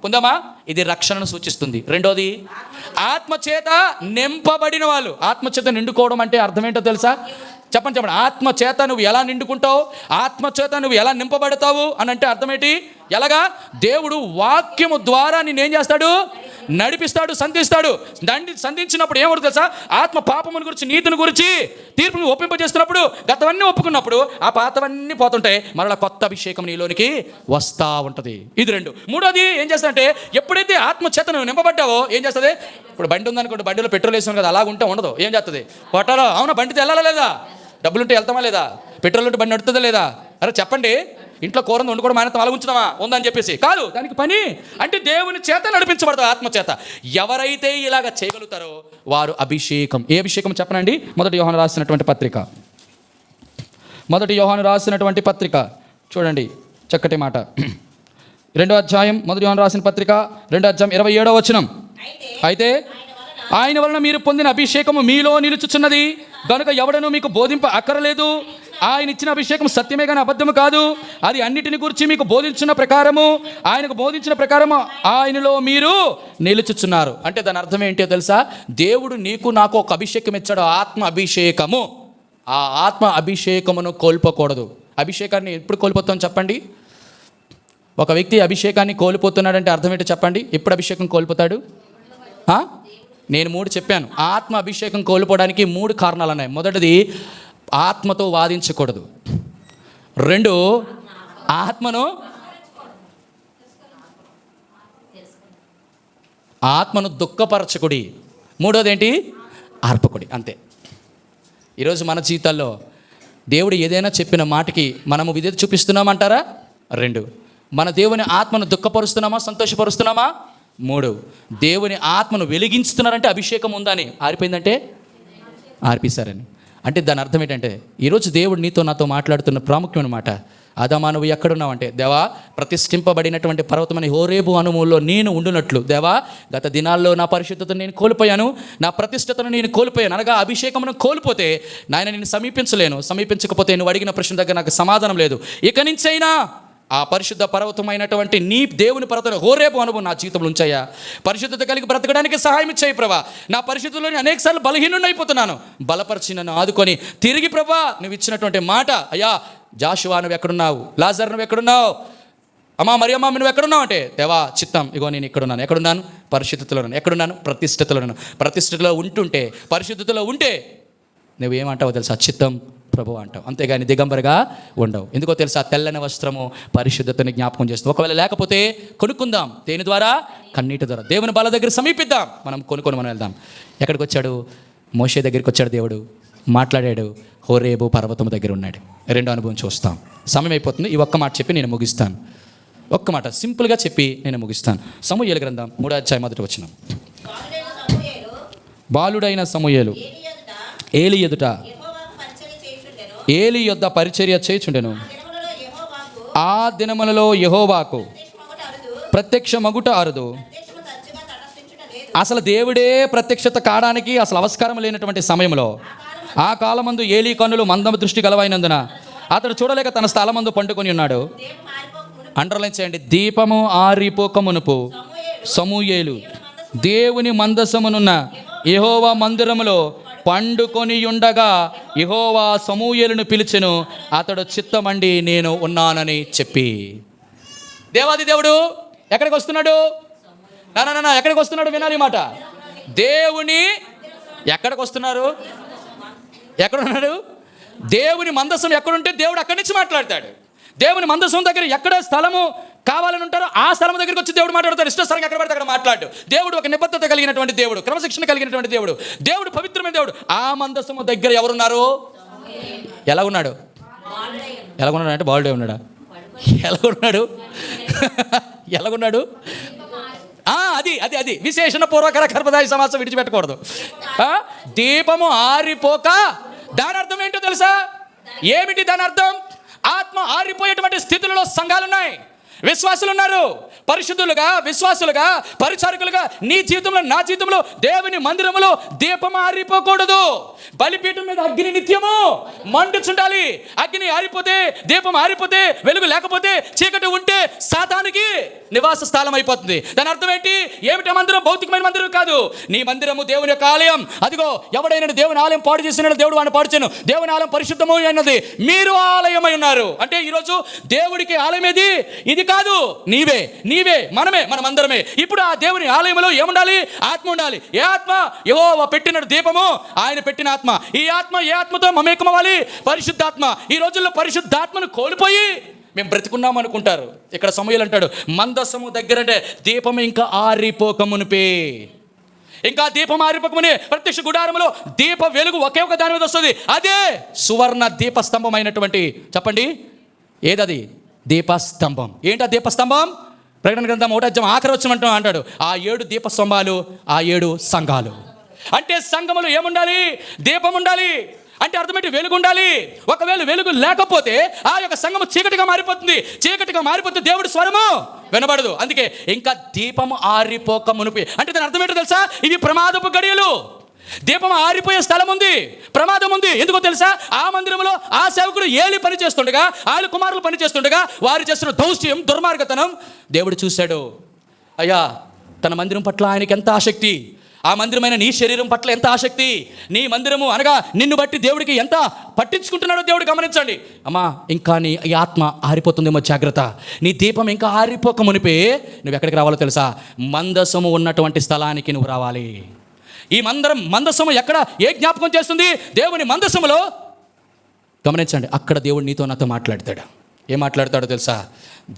పొందామా? ఇది రక్షణను సూచిస్తుంది. రెండోది, ఆత్మచేత నింపబడిన వాళ్ళు. ఆత్మచేత నిండుకోవడం అంటే అర్థం ఏంటో తెలుసా? చెప్పండి. ఆత్మచేత నువ్వు ఎలా నిండుకుంటావు, ఆత్మచేత నువ్వు ఎలా నింపబడతావు అని అంటే అర్థం ఏంటి? ఎలాగా? దేవుడు వాక్యము ద్వారా నిన్నేం చేస్తాడు? నడిపిస్తాడు, సంధిస్తాడు. సంధించినప్పుడు ఏమవుతుంది తెలుసా? ఆత్మ పాపముని గురించి, నీతిని గురించి, తీర్పుని ఒప్పింపజేస్తున్నప్పుడు గతవన్నీ ఒప్పుకున్నప్పుడు ఆ పాతవన్నీ పోతుంటాయి, మరలా కొత్త అభిషేకం నీలోనికి వస్తూ ఉంటుంది. ఇది రెండు. మూడోది ఏం చేస్తాడంటే, ఎప్పుడైతే ఆత్మచేత నువ్వు నింపబడ్డావో ఏం చేస్తుంది? ఇప్పుడు బండి ఉందనుకోండి, బండిలో పెట్రోల్ వేసాను కదా, అలాగుంటే ఉండదు. ఏం చేస్తుంది? కొట్టాలో? అవునా? బండితో వెళ్ళాలా లేదా? డబ్బులుంటే వెళ్తామా లేదా? పెట్రోల్ ఉంటే బండి నడుతుందా లేదా? అరే చెప్పండి. ఇంట్లో కూర వండుకోవడం మానేతం అలా ఉంచుదామా ఉందని చెప్పేసి కాదు. దానికి పని అంటే దేవుని చేత నడిపించబడతారు, ఆత్మచేత. ఎవరైతే ఇలాగ చేయగలుగుతారో వారు అభిషేకం. ఏ అభిషేకం చెప్పనండి? మొదటి యోహాను రాసినటువంటి పత్రిక చూడండి, చక్కటి మాట. 2వ అధ్యాయం మొదటి యోహాను రాసిన పత్రిక 2వ అధ్యాయం 27వ వచనం. అయితే ఆయన వలన మీరు పొందిన అభిషేకము మీలో నిలుచుచున్నది కనుక ఎవడనూ మీకు బోధింప అక్కరలేదు. ఆయన ఇచ్చిన అభిషేకం సత్యమే కానీ అబద్ధము కాదు. అది అన్నిటిని గురించి మీకు ఆయనకు బోధించిన ప్రకారము ఆయనలో మీరు నిలుచుచున్నారు. అంటే దాని అర్థం ఏంటో తెలుసా? దేవుడు నీకు నాకు ఒక అభిషేకం ఇచ్చాడు, ఆత్మ అభిషేకము. ఆ ఆత్మ అభిషేకమును కోల్పోకూడదు. అభిషేకాన్ని ఎప్పుడు కోల్పోతాం చెప్పండి? ఒక వ్యక్తి అభిషేకాన్ని కోల్పోతున్నాడంటే అర్థం ఏంటో చెప్పండి? ఎప్పుడు అభిషేకం కోల్పోతాడు? నేను 3 చెప్పాను. ఆత్మ అభిషేకం కోల్పోవడానికి 3 కారణాలు ఉన్నాయి. మొదటిది, ఆత్మతో వాదించకూడదు. 2, ఆత్మను దుఃఖపరచకుడి. 3వది ఏంటి? ఆర్పకుడి. అంతే. ఈరోజు మన జీవితాల్లో దేవుడు ఏదైనా చెప్పిన మాటకి మనము విధేయత చూపిస్తున్నామంటారా? 2, మన దేవుని ఆత్మను దుఃఖపరుస్తున్నామా, సంతోషపరుస్తున్నామా? 3, దేవుని ఆత్మను వెలిగించుతున్నారంటే అభిషేకం ఉందని, ఆరిపోయిందంటే ఆర్పిస్తారని. అంటే దాని అర్థం ఏంటంటే, ఈరోజు దేవుడు నీతో నాతో మాట్లాడుతున్న ప్రాముఖ్యమైన మాట, ఆదామా నువ్వు ఎక్కడున్నావంటే, దేవా ప్రతిష్ఠింపబడినటువంటి పర్వతమని హోరేబు అనుభవంలో నేను ఉండునట్లు, దేవా గత దినాల్లో నా పరిశుద్ధతను నేను కోల్పోయాను, నా ప్రతిష్టతను నేను కోల్పోయాను. అనగా అభిషేకమును కోల్పోతే నాయన నేను సమీపించకపోతే నువ్వు అడిగిన ప్రశ్న దగ్గర నాకు సమాధానం లేదు. ఇక నుంచైనా ఆ పరిశుద్ధ పర్వతమైనటువంటి నీ దేవుని పర్వతం హోరేబు అనుభవం నా జీవితంలో ఉంచాయా. పరిశుద్ధత కలిగి బ్రతకడానికి సహాయం ఇచ్చాయి ప్రభా. నా పరిశుద్ధంలోని అనేకసార్లు బలహీనుడిని అయిపోతున్నాను, బలపరిచి నన్ను ఆదుకొని తిరిగి ప్రభా నువ్వు ఇచ్చినటువంటి మాట, అయ్యా జాషువా నువ్వు ఎక్కడున్నావు, లాజర్ నువ్వు ఎక్కడున్నావు, అమ్మా మరియమ్మ నువ్వు ఎక్కడున్నావు అంటే, దేవా చిత్తం ఇగో నేను ఎక్కడున్నాను? పరిశుద్ధతలోను. ఎక్కడున్నాను? ప్రతిష్ఠితలో ఉంటుంటే, పరిశుద్ధతలో ఉంటే నువ్వేమంటావో తెలుసా? చిత్తం ప్రభు అంటావు. అంతేగాని దిగంబరగా ఉండవు. ఎందుకో తెలుసా? తెల్లని వస్త్రము పరిశుద్ధతని జ్ఞాపకం చేస్తుంది. ఒకవేళ లేకపోతే కొనుక్కుందాం. దేని ద్వారా? కన్నీటి ద్వారా. దేవుని బాల దగ్గర సమీపిద్దాం. మనం వెళ్దాం. ఎక్కడికి వచ్చాడు? మోషే దగ్గరికి వచ్చాడు. దేవుడు మాట్లాడాడు. హోరేబు పర్వతం దగ్గర ఉన్నాడు. 2వ అనుభవం చూస్తాం. సమయం అయిపోతుంది. ఈ ఒక్క మాట చెప్పి నేను ముగిస్తాను. ఒక్క మాట సింపుల్గా చెప్పి నేను ముగిస్తాను. సమూయేలు గ్రంథం 3వ అధ్యాయం 1వ వచనం. బాలుడైన సమూయేలు ఏలి యొద్ద పరిచర్య చేయుచుండెను. ఆ దినములలో యెహోవాకు ప్రత్యక్ష మగుట అరుదు. అసలు దేవుడే ప్రత్యక్షత కావడానికి అసలు ఆస్కారం లేనటువంటి సమయంలో, ఆ కాలమందు ఏలీ కన్నులు మందమ దృష్టి గలవైనందున అతడు చూడలేక తన స్థలమందు పండుకొని ఉన్నాడు. అండర్లైన్ చేయండి. దీపము ఆరిపోక మునుపు సమూయేలు దేవుని మందసమునున్న యెహోవా మందిరములో పండుకొని ఉండగా యెహోవా సమూయేలును పిలిచెను. అతడు చిత్తమండి నేను ఉన్నానని చెప్పి. దేవాది దేవుడు ఎక్కడికి వస్తున్నాడు? ఎక్కడికి వస్తున్నాడు? వినాలి మాట. దేవుని ఎక్కడికి వస్తున్నారు? ఎక్కడున్నాడు? దేవుని మందసం ఎక్కడుంటే దేవుడు అక్కడి నుంచి మాట్లాడతాడు. దేవుని మందసం దగ్గర ఎక్కడ స్థలము కావాలని ఉంటారో ఆ స్థలం దగ్గరికి వచ్చి దేవుడు మాట్లాడతాడు. ఇష్టస్థలంగా ఎక్కడ పడితే అక్కడ మాట్లాడు. దేవుడు ఒక నిబద్ధత కలిగినటువంటి దేవుడు, క్రమశిక్షణ కలిగినటువంటి దేవుడు, దేవుడు పవిత్రమైన దేవుడు. ఆ మందసము దగ్గర ఎవరున్నారు? ఎలా ఉన్నాడు అంటే బాలుడే ఉన్నాడా? ఎలాగున్నాడు? అది విశేషణ పూర్వకర గర్భధారి సమాసం విడిచిపెట్టకూడదు. దీపము ఆరిపోక, దాని అర్థం ఏంటో తెలుసా? ఏమిటి దాని అర్థం? ఆత్మ ఆరిపోయేటువంటి స్థితులలో సంఘాలు ఉన్నాయి. విశ్వాసులు ఉన్నారు. పరిశుద్ధులుగా, విశ్వాసులుగా, పరిచారకులుగా నీ జీవితంలో, నా జీవితంలో దేవుని మందిరంలో దీపం ఆరిపోకూడదు. బలిపీఠం మీద అగ్ని నిత్యము మండుచుండాలి. అగ్ని ఆరిపోతే, దీపం ఆరిపోతే, వెలుగు లేకపోతే, చీకటి ఉంటే సాతానికి నివాస స్థలం అయిపోతుంది. దాని అర్థం ఏంటి? ఏమిటి మందిరం? భౌతికమైన మందిరం కాదు. నీ మందిరము దేవుని యొక్క ఆలయం. అదిగో, ఎవడైనా దేవుని ఆలయం పాడు చేసిన దేవుడు వాడిని పాడు చేయను. దేవుని ఆలయం పరిశుద్ధము అయినది, మీరు ఆలయమై ఉన్నారు. అంటే ఈరోజు దేవుడికి ఆలయం ఏది? ఇది కాదు, నీవే, మనమందరమే. ఇప్పుడు ఆ దేవుని ఆలయంలో ఏముండాలి? ఆత్మ ఉండాలి. ఏ ఆత్మ? యెహోవా పెట్టిన దీపము, ఆయన పెట్టిన ఆత్మ. ఈ ఆత్మ ఏ ఆత్మతో మమేకమవ్వాలి? పరిశుద్ధాత్మ. ఈ రోజుల్లో పరిశుద్ధాత్మను కోల్పోయి మేము బ్రతికున్నాం అనుకుంటారు. ఇక్కడ సమూయేలు అంటాడు, మందసము దగ్గరంటే దీపం ఇంకా ఆరిపోకమునిపే. ఇంకా దీపం ఆరిపోకమునే ప్రత్యక్ష గుడారంలో దీప వెలుగు ఒకే ఒక దాని మీద వస్తుంది. అదే సువర్ణ దీపస్తంభమైనటువంటి, చెప్పండి ఏదది? దీపస్తంభం. ఏంటి ఆ దీపస్తంభం? ప్రకటన గ్రంథం 1 ఆఖరి వచనం అంటాడు, ఆ 7 దీపస్తంభాలు, ఆ 7 సంఘాలు. అంటే సంఘములు ఏముండాలి? దీపం ఉండాలి. అంటే అర్థమేంటి? వెలుగు ఉండాలి. ఒకవేళ వెలుగు లేకపోతే ఆ యొక్క సంఘము చీకటిగా మారిపోతుంది. చీకటిగా మారిపోతే దేవుడి స్వరము వినబడదు. అందుకే ఇంకా దీపము ఆరిపోక మునిపి. అంటే దాని అర్థమేంటో తెలుసా? ఇవి ప్రమాదపు గడియలు. దీపం ఆరిపోయే స్థలం ఉంది, ప్రమాదం ఉంది. ఎందుకో తెలుసా? ఆ మందిరంలో ఆ సేవకుడు ఏలి పని చేస్తుండగా, ఆయన కుమారులు పని చేస్తుండగా వారు చేస్తున్న దౌష్ట్యం, దుర్మార్గతనం దేవుడు చూశాడు. అయ్యా, తన మందిరం పట్ల ఆయనకి ఎంత ఆసక్తి, ఆ మందిరమైన నీ శరీరం పట్ల ఎంత ఆసక్తి, నీ మందిరము అనగా నిన్ను బట్టి దేవుడికి ఎంత పట్టించుకుంటున్నాడో దేవుడు గమనించండి. అమ్మా, ఇంకా నీ ఈ ఆత్మ ఆరిపోతుందేమో, జాగ్రత్త. నీ దీపం ఇంకా ఆరిపోక మునిపే నువ్వు ఎక్కడికి రావాలో తెలుసా? మందసము ఉన్నటువంటి స్థలానికి నువ్వు రావాలి. ఈ మందసము ఎక్కడ, ఏ జ్ఞాపకం చేస్తుంది? దేవుని మందసములో. గమనించండి, అక్కడ దేవుడు నీతో నాతో మాట్లాడతాడు. ఏం మాట్లాడతాడో తెలుసా?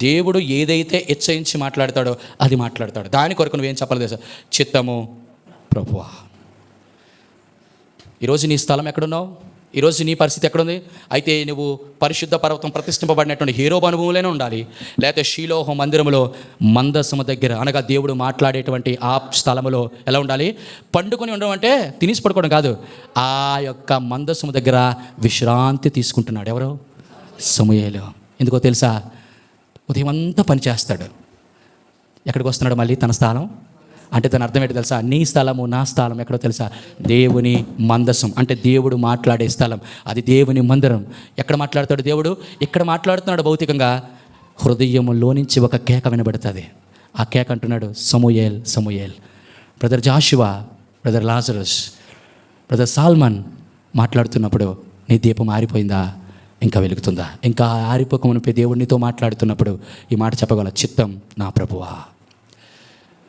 దేవుడు ఏదైతే హెచ్చరించి మాట్లాడతాడో అది మాట్లాడతాడు. దాని కొరకు నువ్వేం చెప్పాలి తెలుసా? చిత్తము ప్రభువా. ఈరోజు నీ స్థలం ఎక్కడున్నావు? ఈరోజు నీ పరిస్థితి ఎక్కడుంది? అయితే నువ్వు పరిశుద్ధ పర్వతం ప్రతిష్ఠింపబడినటువంటి హీరో అనుభవంలోనే ఉండాలి. లేకపోతే షీలోహ మందిరములో మందసము దగ్గర అనగా దేవుడు మాట్లాడేటువంటి ఆ స్థలములో ఎలా ఉండాలి? పండుకొని ఉండడం అంటే తినేసి పడుకోవడం కాదు. ఆ యొక్క మందసము దగ్గర విశ్రాంతి తీసుకుంటున్నాడు. ఎవరు? సమూయేలు. ఎందుకో తెలుసా? ఉదయం అంతా పని చేస్తాడు. ఎక్కడికి వస్తున్నాడు మళ్ళీ? తన స్థానం. అంటే దాని అర్థం ఏంటి తెలుసా? నీ స్థలము, నా స్థలం ఎక్కడో తెలుసా? దేవుని మందసం. అంటే దేవుడు మాట్లాడే స్థలం, అది దేవుని మందిరం. ఎక్కడ మాట్లాడతాడు దేవుడు? ఇక్కడ మాట్లాడుతున్నాడు భౌతికంగా. హృదయంలో నుంచి ఒక కేక వినబడుతుంది. ఆ కేక అంటున్నాడు, Samuel, Samuel. Brother Joshua, brother Lazarus, brother Solomon మాట్లాడుతున్నప్పుడు నీ దీపం ఆరిపోయిందా? ఇంకా వెలుగుతుందా? ఇంకా ఆరిపోకమునిపై దేవుడు నీతో మాట్లాడుతున్నప్పుడు ఈ మాట చెప్పగల, చిత్తం నా ప్రభువా.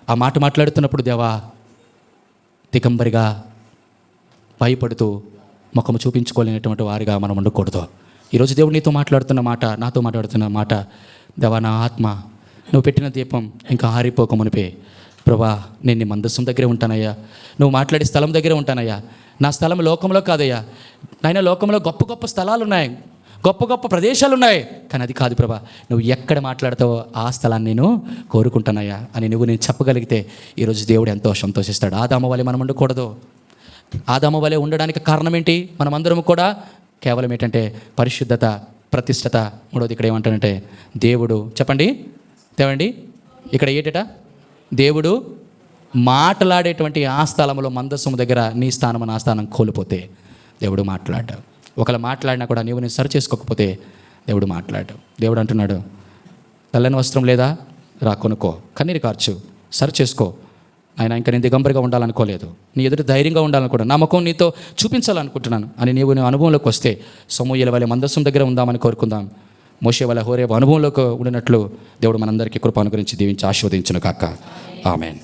ఆ మాట మాట్లాడుతున్నప్పుడు దేవా, దిగంబరిగా భయపడుతూ ముఖము చూపించుకోలేనటువంటి వారిగా మనం ఉండకూడదు. ఈరోజు దేవుడు నీతో మాట్లాడుతున్న మాట, నాతో మాట్లాడుతున్న మాట, దేవా నా ఆత్మ నువ్వు పెట్టిన దీపం ఇంకా ఆరిపోక మునిపే ప్రభా, నేను నీ మందసం దగ్గరే ఉంటానయ్యా. నువ్వు మాట్లాడే స్థలం దగ్గరే ఉంటానయ్యా. నా స్థలం లోకంలో కాదయ్యా నాయన. లోకంలో గొప్ప గొప్ప స్థలాలు ఉన్నాయి, గొప్ప గొప్ప ప్రదేశాలు ఉన్నాయి, కానీ అది కాదు ప్రభా. నువ్వు ఎక్కడ మాట్లాడతావో ఆ స్థలాన్ని నేను కోరుకుంటానయ్యా అని నేను చెప్పగలిగితే ఈరోజు దేవుడు ఎంతో సంతోషిస్తాడు. ఆదాము వలె మనం ఉండకూడదు. ఆదాము వలె ఉండడానికి కారణం ఏంటి? మనమందరం కూడా కేవలం ఏంటంటే పరిశుద్ధత, ప్రతిష్టత. మూడోది ఇక్కడ ఏమంటానంటే దేవుడు, చెప్పండి దేవండి, ఇక్కడ ఏంటట? దేవుడు మాట్లాడేటువంటి ఆ స్థలంలో మందసము దగ్గర నీ స్థానం, నా స్థానం కోల్పోతే దేవుడు మాట్లాడ్డాడు. ఒకవేళ మాట్లాడినా కూడా నేను సరి చేసుకోకపోతే దేవుడు మాట్లాడు. దేవుడు అంటున్నాడు, తెల్లని వస్త్రం లేదా? రా కొనుక్కో, కన్నీరు కార్చు, సరి చేసుకో. ఆయన ఇంకా నేను దిగంబరిగా ఉండాలనుకోలేదు, నీ ఎదురు ధైర్యంగా ఉండాలనుకోవడం, నా ముఖం నీతో చూపించాలనుకుంటున్నాను అని నీవు నీ అనుభవంలోకి వస్తే సమూయేలు వలె మందసం దగ్గర ఉందామని కోరుకుందాం. మోషే వలె హోరేబు అనుభవంలోకి ఉండినట్లు దేవుడు మనందరికీ కృప అనుగ్రహించి దీవించి ఆశీర్వదించును కాక. ఆమేన్.